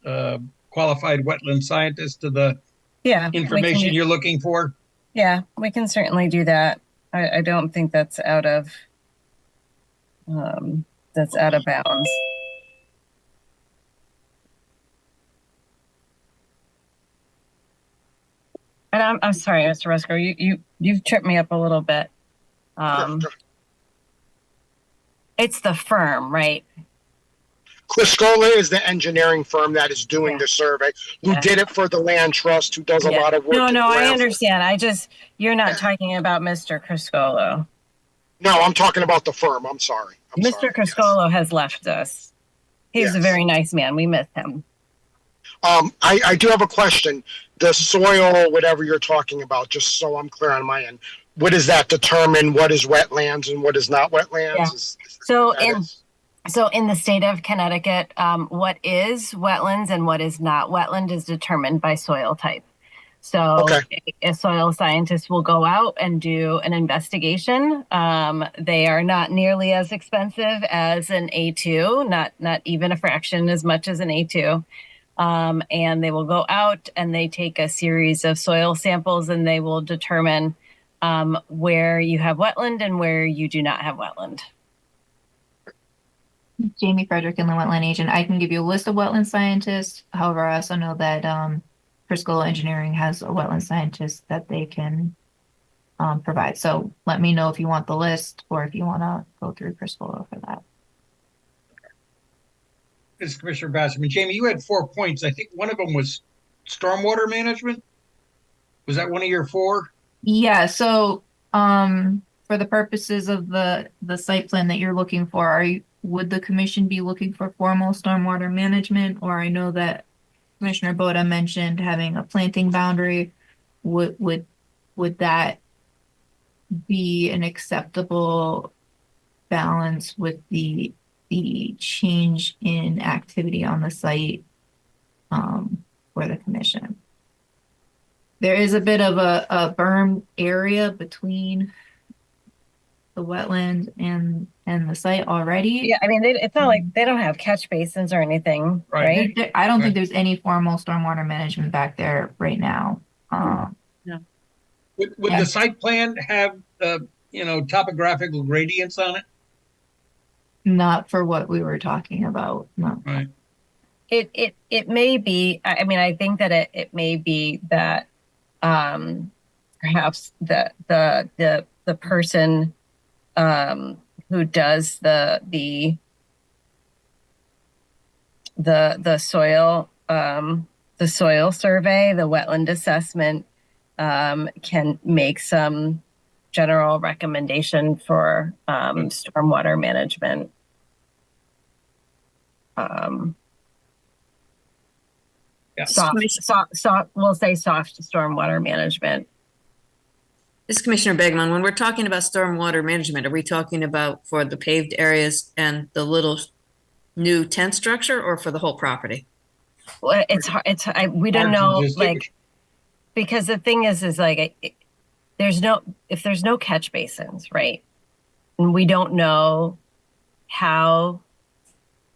a qualified wetland scientist to the information you're looking for? Yeah, we can certainly do that. I don't think that's out of bounds. And I'm sorry, Mr. Rusco, you've tripped me up a little bit. It's the firm, right? Criscola is the engineering firm that is doing the survey, who did it for the land trust, who does a lot of work. No, I understand. You're not talking about Mr. Criscolo. No, I'm talking about the firm. I'm sorry. Mr. Criscolo has left us. He's a very nice man. We miss him. I do have a question. The soil, whatever you're talking about, just so I'm clear on my end, what does that determine? What is wetlands and what is not wetlands? Yeah. So in the state of Connecticut, what is wetlands and what is not wetland is determined by soil type. So a soil scientist will go out and do an investigation. They are not nearly as expensive as an A2, not even a fraction as much as an A2. And they will go out and they take a series of soil samples and they will determine where you have wetland and where you do not have wetland. Jamie Frederick, inland wetland agent. I can give you a list of wetland scientists. However, I also know that Criscolo Engineering has a wetland scientist that they can provide. So let me know if you want the list or if you want to go through Criscolo for that. This is Commissioner Basserman. Jamie, you had 4 points. I think one of them was stormwater management. Was that one of your 4? Yeah. So for the purposes of the site plan that you're looking for, would the commission be looking for formal stormwater management? Or I know that Commissioner Boda mentioned having a planting boundary. Would that be an acceptable balance with the change in activity on the site for the commission? There is a bit of a berm area between the wetland and the site already. Yeah, I mean, it's not like they don't have catch basins or anything, right? I don't think there's any formal stormwater management back there right now. No. Would the site plan have topographical gradients on it? Not for what we were talking about. No. Right. It may be. I mean, I think that it may be that perhaps the person who does the soil survey, the wetland assessment, can make some general recommendation for stormwater management. Soft, we'll say soft stormwater management. This is Commissioner Begman. When we're talking about stormwater management, are we talking about for the paved areas and the little new tent structure or for the whole property? Well, it's hard. We don't Hard to know, distinguish. because the thing is like, if there's no catch basins, right? And we don't know how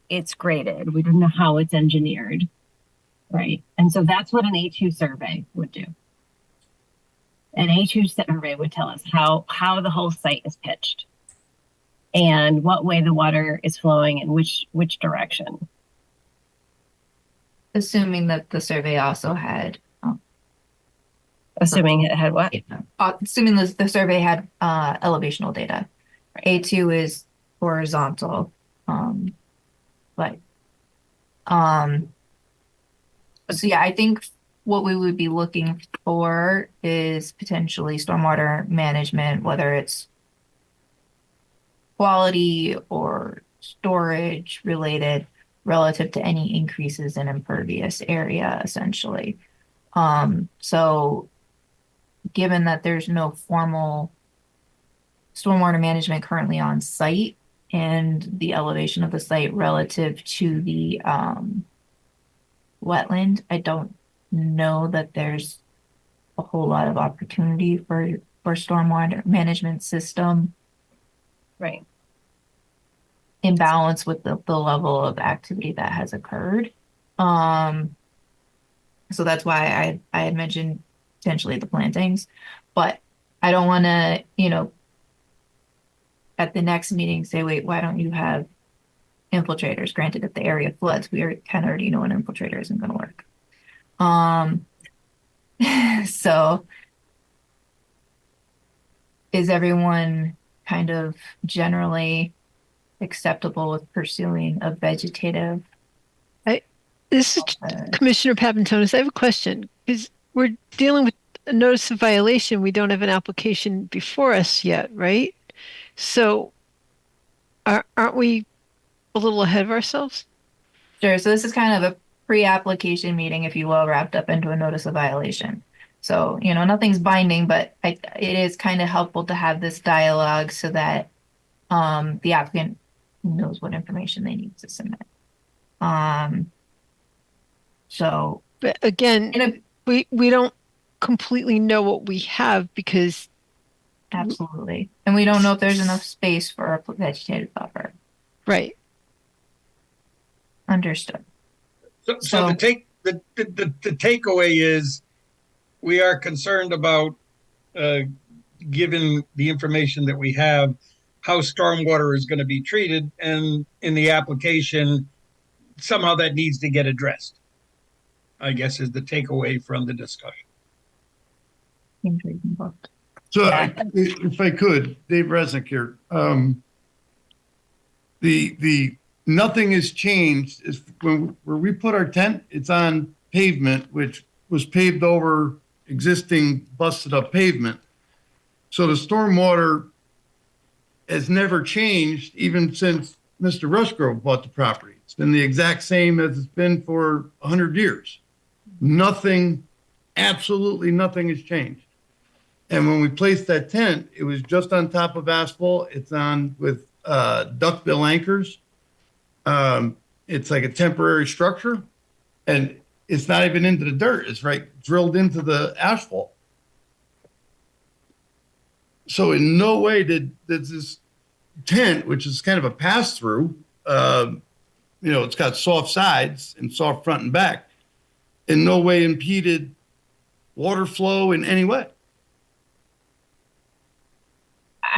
it's graded. We don't know how it's engineered, right? And so that's what an A2 survey would do. An A2 survey would tell us how the whole site is pitched and what way the water is flowing and which direction. Assuming that the survey also had. Assuming it had what? Assuming the survey had elevational data. A2 is horizontal, but so yeah, I think what we would be looking for is potentially stormwater management, whether it's quality or storage related relative to any increases in impervious area, essentially. So given that there's no formal stormwater management currently on site and the elevation of the site relative to the wetland, I don't know that there's a whole lot of opportunity for stormwater management system. Right. In balance with the level of activity that has occurred. So that's why I had mentioned potentially the plantings, but I don't want to, at the next meeting say, wait, why don't you have infiltrators? Granted, if the area floods, we kind of already know an infiltrator isn't going to work. So is everyone kind of generally acceptable with pursuing a vegetative? This is Commissioner Papantonis. I have a question because we're dealing with a notice of violation. We don't have an application before us yet, right? So aren't we a little ahead of ourselves? Sure. So this is kind of a pre-application meeting, if you will, wrapped up into a notice of violation. So, nothing's binding, but it is kind of helpful to have this dialogue so that the applicant knows what information they need to submit. So, but again, we don't completely know what we have because absolutely, and we don't know if there's enough space for a vegetative buffer. Right. Understood. So the takeaway is we are concerned about, given the information that we have, how stormwater is going to be treated, and in the application, somehow that needs to get addressed, I guess, is the takeaway from the discussion. So if I could, Dave Resnick here. The nothing has changed. Is where we put our tent, it's on pavement, which was paved over existing busted up pavement. So the stormwater has never changed even since Mr. Rushgrove bought the property. It's been the exact same as it's been for 100 years. Nothing, absolutely nothing has changed. And when we placed that tent, it was just on top of asphalt. It's on with duckbill anchors. It's like a temporary structure, and it's not even into the dirt. It's right drilled into the asphalt. So in no way did this tent, which is kind of a pass-through, it's got soft sides and soft front and back, in no way impeded water flow in any way.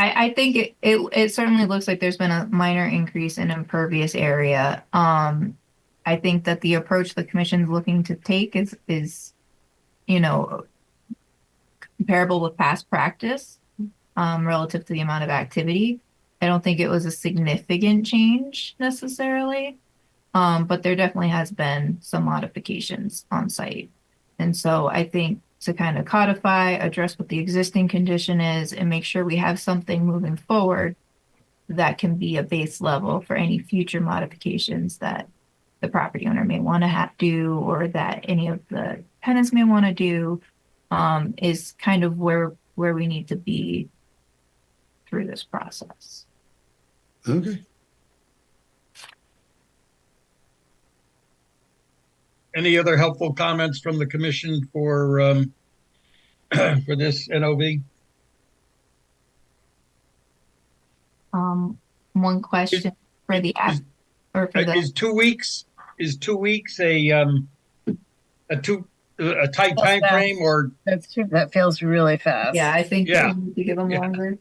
I think it certainly looks like there's been a minor increase in impervious area. I think that the approach the commission's looking to take is comparable with past practice relative to the amount of activity. I don't think it was a significant change necessarily, but there definitely has been some modifications on site. And so I think to kind of codify, address what the existing condition is, and make sure we have something moving forward that can be a base level for any future modifications that the property owner may want to do, or that any of the tenants may want to do, is kind of where where we need to be through this process. Okay. Any other helpful comments from the commission for for this NOV? One question for the app or for the Is 2 weeks a tight time frame, or That's true. That feels really fast. yeah, I think Yeah. we need to give them Yeah. longer.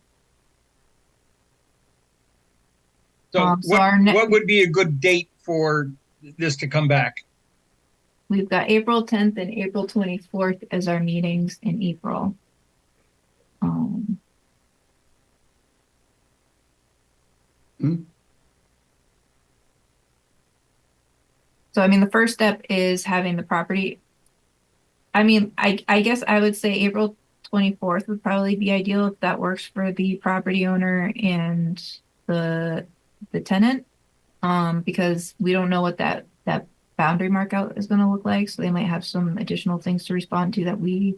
so So our what would be a good date for this to come back? we've got April 10th and April 24th as our meetings in April. So I mean, the first step is having the property. I mean, I guess I would say April 24th would probably be ideal if that works for the property owner and the tenant. Because we don't know what that boundary mark out is going to look like, so they might have some additional things to respond to that we,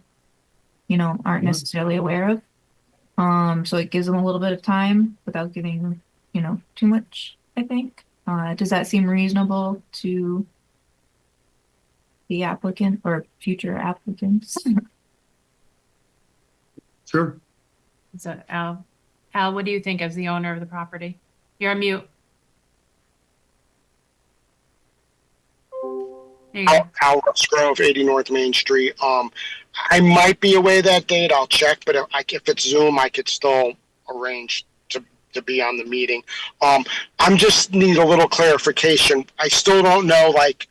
aren't necessarily aware of. So it gives them a little bit of time without giving, too much, I think. Does that seem reasonable to the applicant or future applicants? Sure. So, Al, what do you think as the owner of the property? You're on mute. There you go. Al Grove, 80 North Main Street. I might be away that date. I'll check, but if it's Zoom, I could still arrange to be on the meeting. I'm just need a little clarification. I still don't know, like,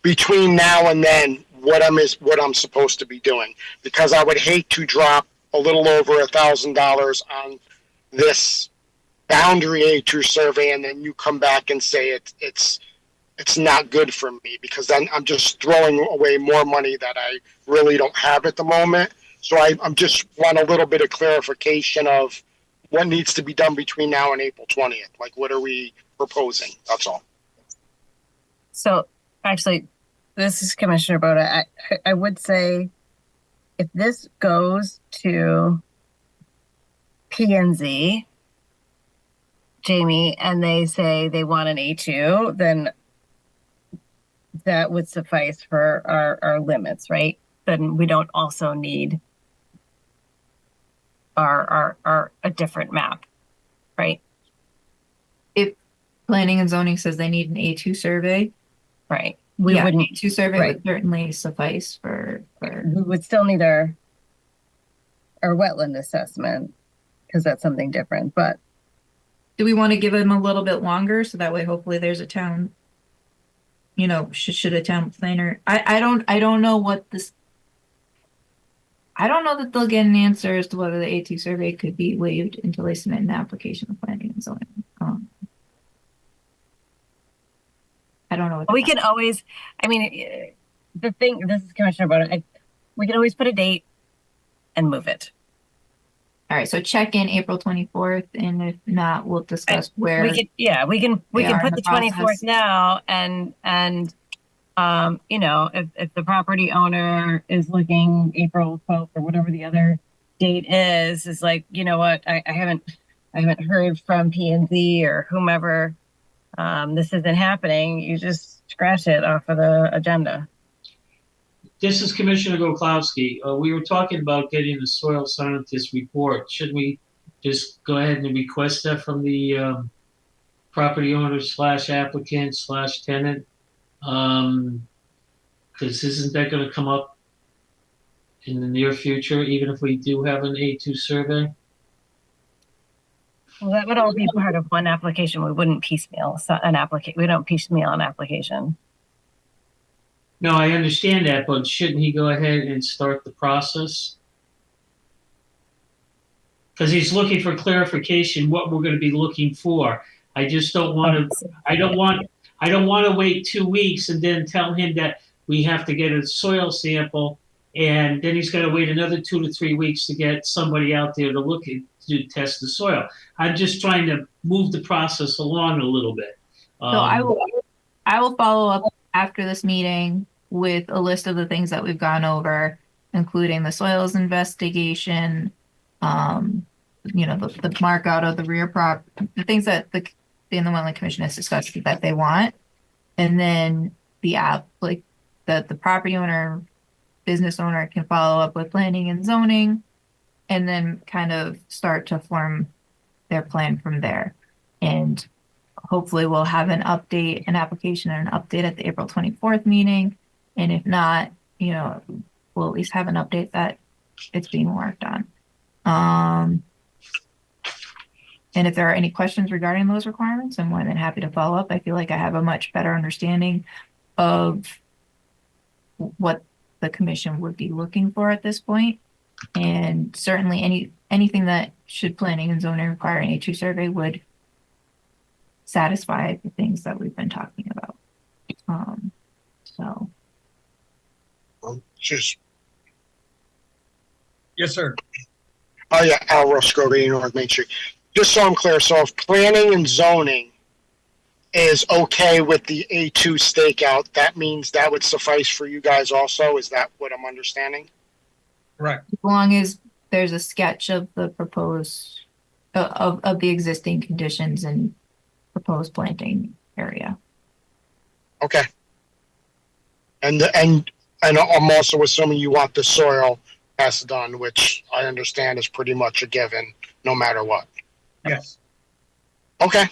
between now and then what I'm supposed to be doing, because I would hate to drop a little over $1,000 on this boundary A2 survey, and then you come back and say it's not good for me, because then I'm just throwing away more money that I really don't have at the moment. So I'm just want a little bit of clarification of what needs to be done between now and April 20th. Like, what are we proposing? That's all. So actually, this is Commissioner Boda. I would say if this goes to P&Z, Jamie, and they say they want an A2, then that would suffice for our limits, right? Then we don't also need a different map, right? If planning and zoning says they need an A2 survey, right? We wouldn't. A2 survey right. would certainly suffice for. We would still need our wetland assessment, because that's something different. But do we want to give them a little bit longer so that way hopefully there's a town, should a town planner, I don't know what this, I don't know that they'll get an answer as to whether the A2 survey could be waived until they submit an application of planning and zoning. I don't know what we can always, I mean, the thing, this is Commissioner Boda, we can always put a date and move it. All right, so check in April 24th, and if not, we'll discuss where. We can put the 24th now, and if the property owner is looking April 12th or whatever the other date is like, you know what, I haven't heard from P&Z or whomever, this isn't happening, you just scratch it off of the agenda. This is Commissioner Goklowski. We were talking about getting the soil scientist report. Should we just go ahead and request that from the property owner / applicant / tenant? Because isn't that going to come up in the near future, even if we do have an A2 survey? Well, that would all be part of one application. We wouldn't piecemeal an application. We don't piecemeal an application. No, I understand that, but shouldn't he go ahead and start the process? Because he's looking for clarification what we're going to be looking for. I just don't want to. I don't want to wait 2 weeks and then tell him that we have to get a soil sample, and then he's got to wait another 2 to 3 weeks to get somebody out there to test the soil. I'm just trying to move the process along a little bit. So I will follow up after this meeting with a list of the things that we've gone over, including the soils investigation, The mark out of the rear the things that the Inland Wetland Commission has discussed that they want. And then the property owner, business owner can follow up with planning and zoning and then kind of start to form their plan from there. And hopefully we'll have an application and an update at the April 24th meeting. And if not, we'll at least have an update that it's being worked on. And if there are any questions regarding those requirements, I'm more than happy to follow up. I feel like I have a much better understanding of what the commission would be looking for at this point. And certainly anything that should planning and zoning require an A2 survey would satisfy the things that we've been talking about. So. Just. Yes, sir. Oh yeah, Al Roscoe, North Main Street. Just so I'm clear, so if planning and zoning is okay with the A2 stakeout, that means that would suffice for you guys also? Is that what I'm understanding? Correct. As long as there's a sketch of the proposed, of the existing conditions and proposed planting area. Okay. And I'm also assuming you want the soil test done, which I understand is pretty much a given, no matter what. Yes. Okay.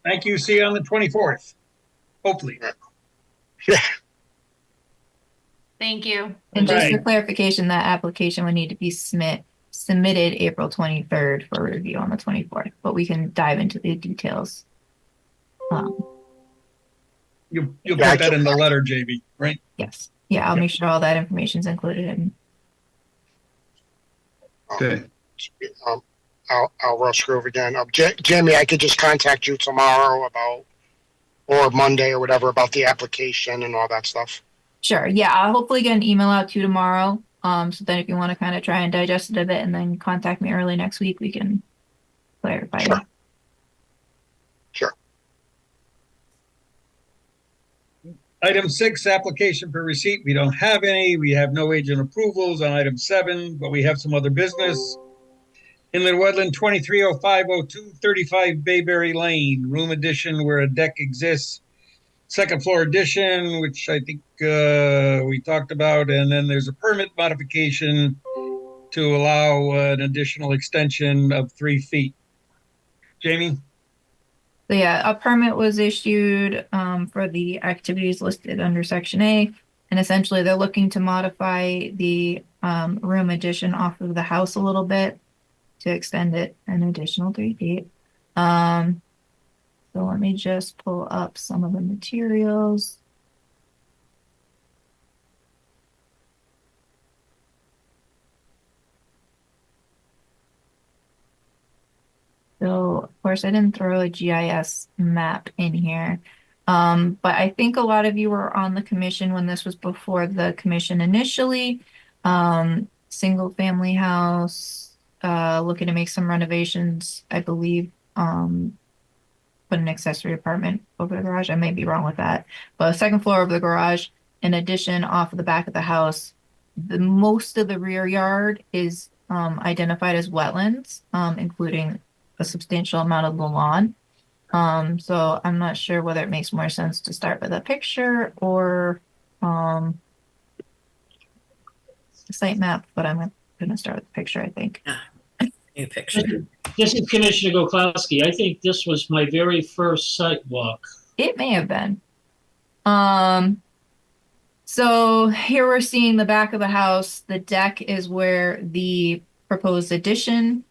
Thank you. See you on the 24th. Hopefully. Yeah. Thank you. And just for Right. clarification, that application would need to be submitted April 23rd for review on the 24th, but we can dive into the details. You'll put that in the letter, JB, right? Yes. Yeah, I'll make sure all that information is included in. Okay. I'll rush Grove again. Jamie, I could just contact you tomorrow or Monday or whatever about the application and all that stuff. Sure. Yeah, I'll hopefully get an email out to you tomorrow. So then if you want to kind of try and digest it a bit and then contact me early next week, we can clarify. Sure. Sure. Item 6, application for receipt. We don't have any. We have no agent approvals on item 7, but we have some other business. Inland Wetland 230502, 35 Bayberry Lane, room addition where a deck exists. Second floor addition, which I think we talked about. And then there's a permit modification to allow an additional extension of 3 feet. Jamie? So yeah, a permit was issued for the activities listed under Section A. And essentially they're looking to modify the room addition off of the house a little bit to extend it an additional 3 feet. So let me just pull up some of the materials. So of course I didn't throw a GIS map in here. But I think a lot of you were on the commission when this was before the commission initially. Single family house, looking to make some renovations, I believe. Put an accessory apartment over the garage. I may be wrong with that. But second floor of the garage, in addition, off of the back of the house, most of the rear yard is identified as wetlands, including a substantial amount of the lawn. So I'm not sure whether it makes more sense to start with a picture or a site map, but I'm going to start with the picture, I think. New picture. This is Commissioner Goklowski. I think this was my very first site walk. It may have been. So here we're seeing the back of the house. The deck is where the proposed addition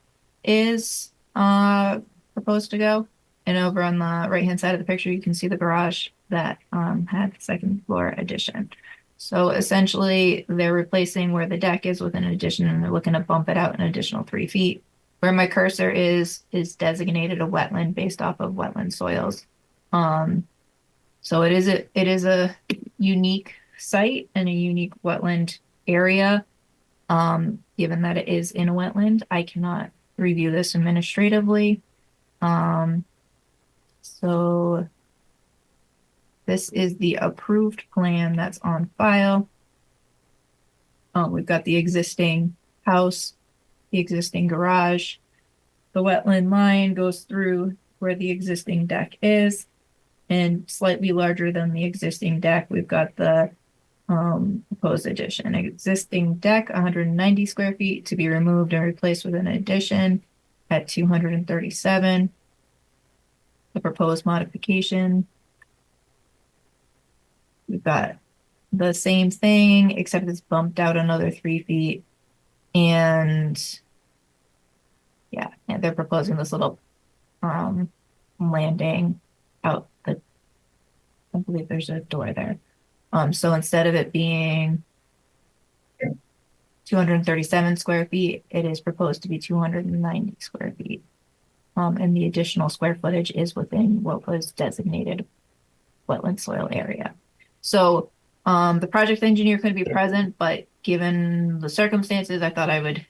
is proposed to go. And over on the right-hand side of the picture, you can see the garage that had the second floor addition. So essentially, they're replacing where the deck is with an addition, and they're looking to bump it out an additional 3 feet. Where my cursor is designated a wetland based off of wetland soils. So it is a unique site and a unique wetland area. Given that it is in a wetland, I cannot review this administratively. So this is the approved plan that's on file. We've got the existing house, the existing garage. The wetland line goes through where the existing deck is, and slightly larger than the existing deck, we've got the proposed addition. Existing deck, 190 square feet, to be removed and replaced with an addition at 237. The proposed modification, we've got the same thing, except it's bumped out another 3 feet. And yeah, and they're proposing this little landing out the, I believe there's a door there. So instead of it being 237 square feet, it is proposed to be 290 square feet. And the additional square footage is within what was designated wetland soil area. So the project engineer couldn't be present, but given the circumstances, I thought I would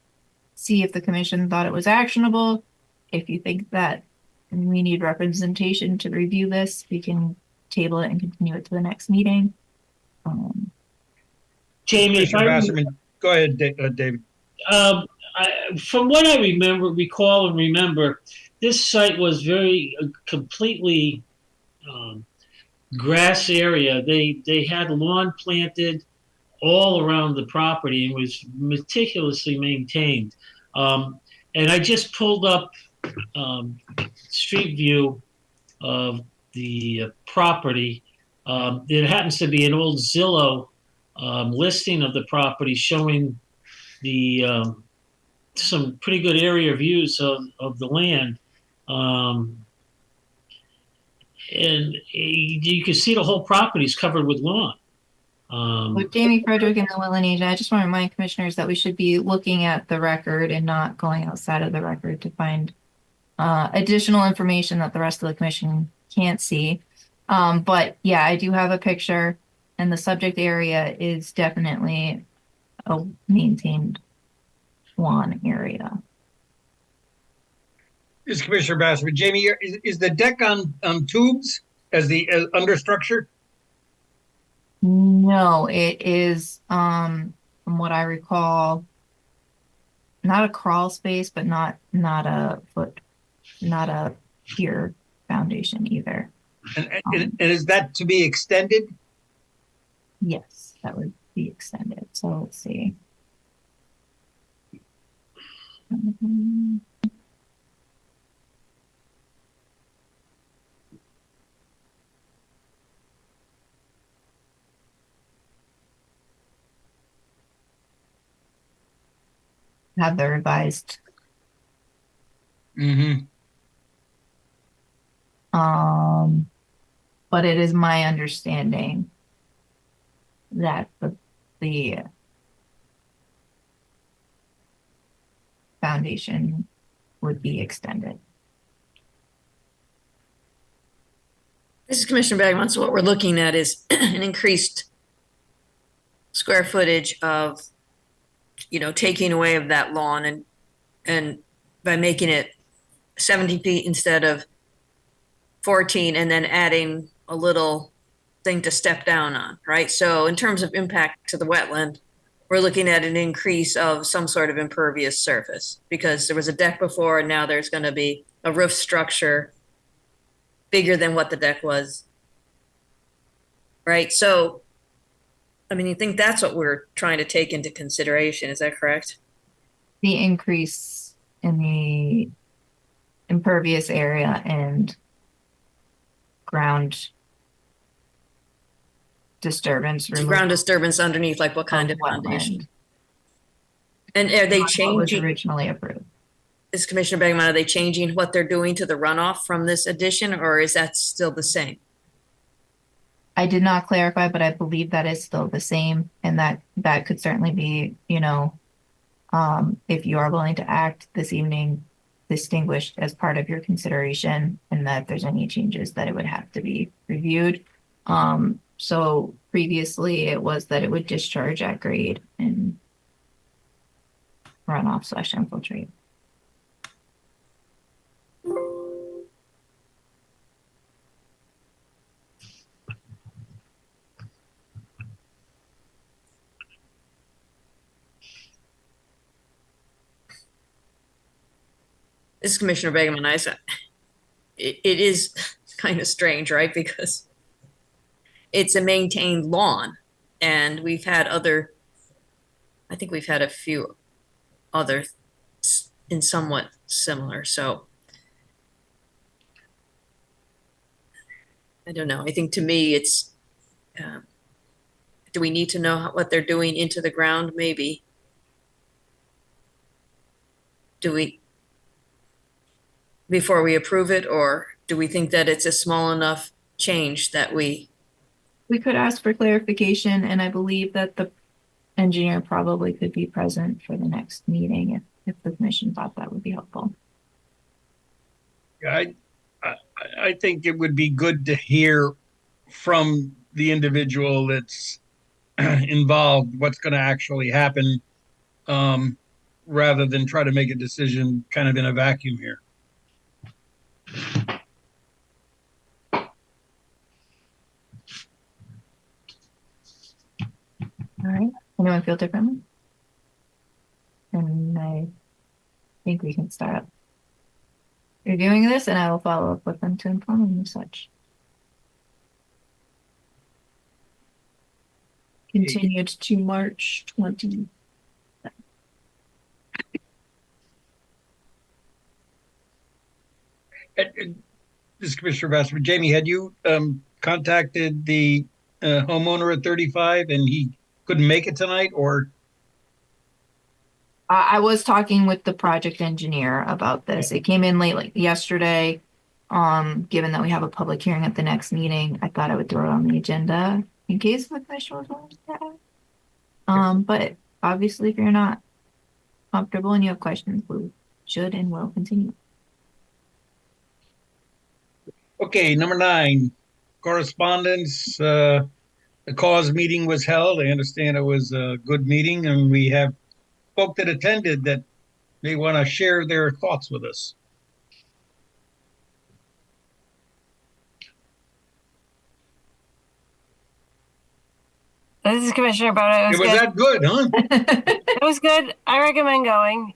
see if the commission thought it was actionable. If you think that we need representation to review this, we can table it and continue it to the next meeting. Jamie, if go ahead, David. From what I recall and remember, this site was very completely grass area. They had lawn planted all around the property and was meticulously maintained. And I just pulled up street view of the property. It happens to be an old Zillow listing of the property showing the some pretty good area views of the land. And you can see the whole property is covered with lawn. With Jamie Frederick and the wetland agent, I just want to remind commissioners that we should be looking at the record and not going outside of the record to find additional information that the rest of the commission can't see. But yeah, I do have a picture, and the subject area is definitely a maintained lawn area. This is Commissioner Bassman. Jamie, is the deck on tubes as the understructure? No, it is, from what I recall, not a crawl space, but not a pier foundation either. And is that to be extended? Yes, that would be extended. So let's see. Have the revised. But it is my understanding that the foundation would be extended. This is Commissioner Bagman. So what we're looking at is an increased square footage of, taking away of that lawn and by making it 70 feet instead of 14, and then adding a little thing to step down on, right? So in terms of impact to the wetland, we're looking at an increase of some sort of impervious surface because there was a deck before and now there's going to be a roof structure bigger than what the deck was, right? So, I mean, you think that's what we're trying to take into consideration, is that correct? The increase in the impervious area and ground disturbance. Ground disturbance underneath, like what kind of foundation? And are they changing? What was originally approved. Is Commissioner Bergman, are they changing what they're doing to the runoff from this addition, or is that still the same? I did not clarify, but I believe that is still the same, and that could certainly be, if you are willing to act this evening, distinguished as part of your consideration, and that if there's any changes that it would have to be reviewed. So previously it was that it would discharge at grade and runoff / infiltrate. this is Commissioner Begeman. It is kind of strange, right? Because it's a maintained lawn, and we've had I think we've had a few other in somewhat similar. So I don't know. I think to me, it's, do we need to know what they're doing into the ground? Maybe. Do we, before we approve it, or do we think that it's a small enough change that we could ask for clarification, and I believe that the engineer probably could be present for the next meeting if the commission thought that would be helpful. Yeah, I think it would be good to hear from the individual that's involved what's going to actually happen, rather than try to make a decision kind of in a vacuum here. All right. Anyone feel differently? And I think we can start reviewing this, and I will follow up with them to inform them as such. Continued to March 20. This is Commissioner Vassar. Jamie, had you contacted the homeowner at 35 and he couldn't make it tonight, or? I was talking with the project engineer about this. It came in late, like yesterday. Given that we have a public hearing at the next meeting, I thought I would throw it on the agenda in case the commissioner was willing to add. But obviously, if you're not comfortable and you have questions, we should and will continue. Okay, number 9, correspondence. The cause meeting was held. I understand it was a good meeting, and we have folk that attended that may want to share their thoughts with us. This is Commissioner Boda. It was that good, huh? It was good. I recommend going.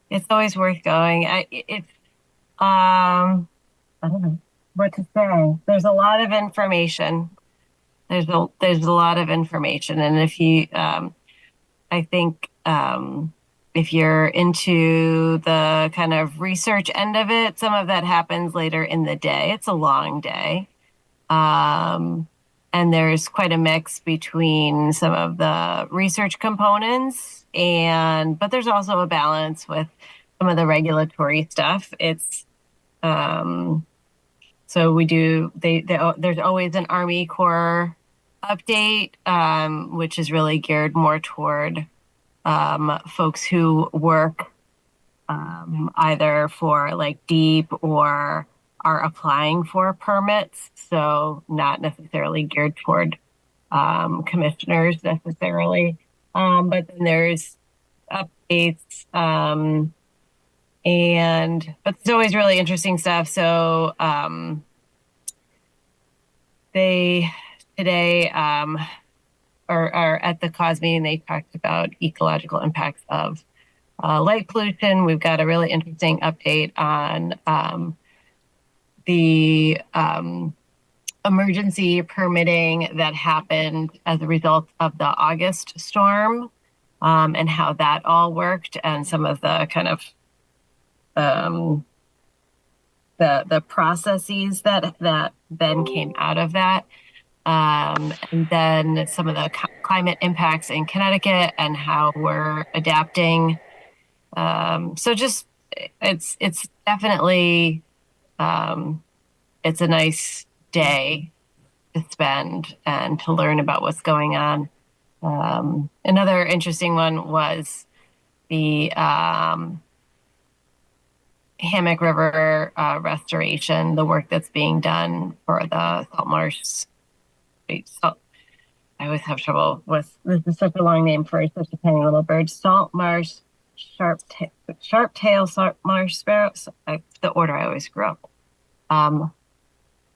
It's always worth going. I don't know what to say. There's a lot of information. There's a lot of information, and if you, I think, if you're into the kind of research end of it, some of that happens later in the day. It's a long day. And there's quite a mix between some of the research components but there's also a balance with some of the regulatory stuff. It's, so we do, there's always an Army Corps update, which is really geared more toward folks who work either for like deep or are applying for permits. So not necessarily geared toward commissioners necessarily. But then there's updates but it's always really interesting stuff. So they today are at the cause meeting, they talked about ecological impacts of light pollution. We've got a really interesting update on the emergency permitting that happened as a result of the August storm, and how that all worked, and some of the kind of the processes that then came out of that. And then some of the climate impacts in Connecticut and how we're adapting. So just, it's definitely, it's a nice day to spend and to learn about what's going on. Another interesting one was the Hammock River restoration, the work that's being done for the salt marsh. I always have trouble with, this is such a long name for such a tiny little bird. Salt marsh, sharp tail salt marsh sparrow. The order I always screw up.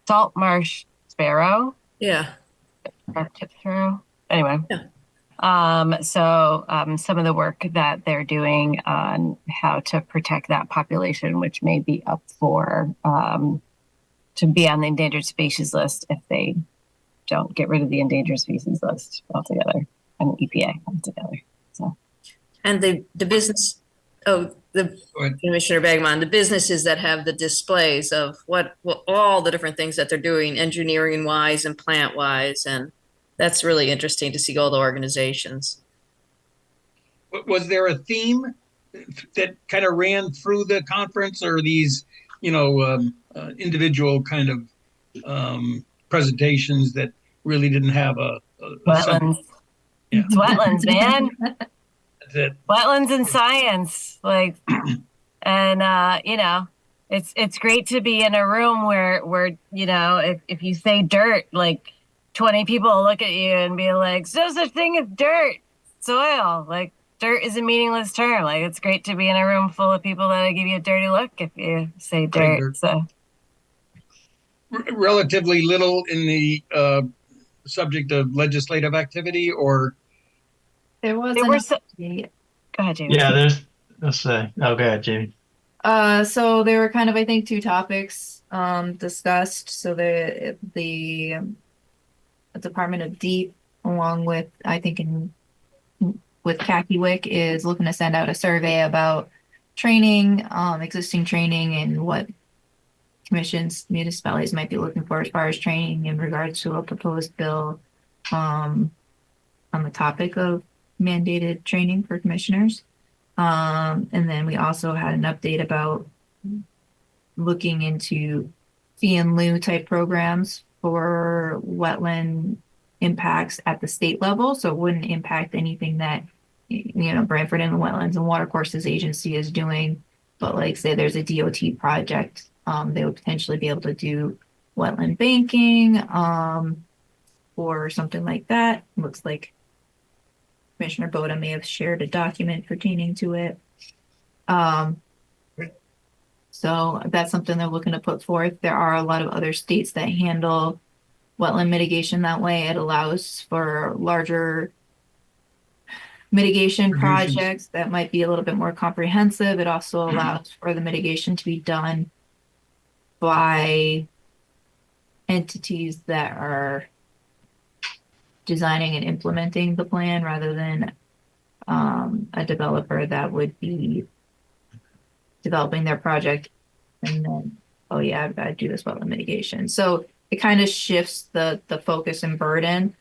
Salt marsh sparrow. Yeah. Sharp tip sparrow. Anyway. Yeah. Some of the work that they're doing on how to protect that population, which may be up for to be on the endangered species list if they don't get rid of the endangered species list altogether, and EPA altogether. So, And the business, Commissioner Bagman, the businesses that have the displays of what all the different things that they're doing, engineering wise and plant wise, and that's really interesting to see all the organizations. Was there a theme that kind of ran through the conference, or these, individual kind of presentations that really didn't have a wetlands? Yeah. It's wetlands, man. That's it. Wetlands and science, and it's great to be in a room where if you say dirt, 20 people will look at you and be like, "So such thing as dirt, soil." Dirt is a meaningless term. It's great to be in a room full of people that'll give you a dirty look if you say dirt. So relatively little in the subject of legislative activity, or there was go ahead, Jamie. Yeah, let's say. Oh, go ahead, Jamie. So there were kind of, I think, two topics discussed. So the Department of Deep, along with, I think, with Kakiwick, is looking to send out a survey about training, existing training, and what commissions, municipalities might be looking for as far as training in regards to a proposed bill on the topic of mandated training for commissioners. And then we also had an update about looking into fee and lieu type programs for wetland impacts at the state level. So it wouldn't impact anything that, Branford and the Wetlands and Watercourses Agency is doing. But say there's a DOT project, they would potentially be able to do wetland banking or something like that. Looks like Commissioner Boda may have shared a document pertaining to it. So that's something they're looking to put forth. There are a lot of other states that handle wetland mitigation that way. It allows for larger mitigation projects that might be a little bit more comprehensive. It also allows for the mitigation to be done by entities that are designing and implementing the plan rather than a developer that would be developing their project and then, oh yeah, I've got to do this wetland mitigation. So it kind of shifts the focus and burden.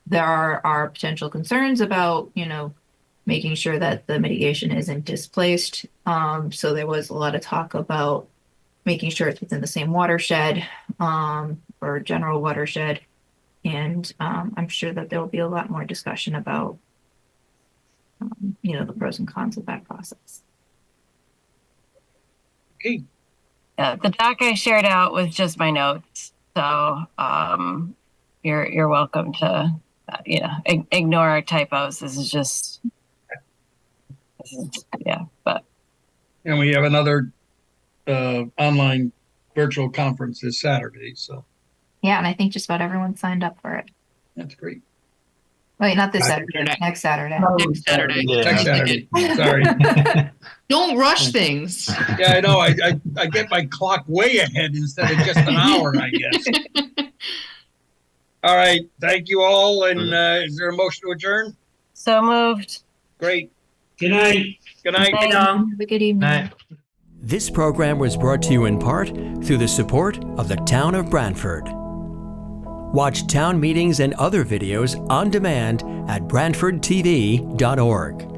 There are potential concerns about, making sure that the mitigation isn't displaced. So there was a lot of talk about making sure it's within the same watershed or general watershed. And I'm sure that there will be a lot more discussion about, the pros and cons of that process. Okay. Yeah, the doc I shared out was just my notes. So you're welcome to, ignore our typos. And we have another online virtual conference this Saturday. So yeah, and I think just about everyone signed up for it. That's great. Wait, not this Saturday. Next Saturday. Next Saturday. Yeah. Next Saturday. Sorry. Don't rush things. Yeah, I know. I get my clock way ahead instead of just an hour, I guess. All right. Thank you all. And is there a motion to adjourn? So moved. Great. Good night. Good night. Have a good evening. Night. This program was brought to you in part through the support of the Town of Branford. Watch town meetings and other videos on demand at BranfordTV.org.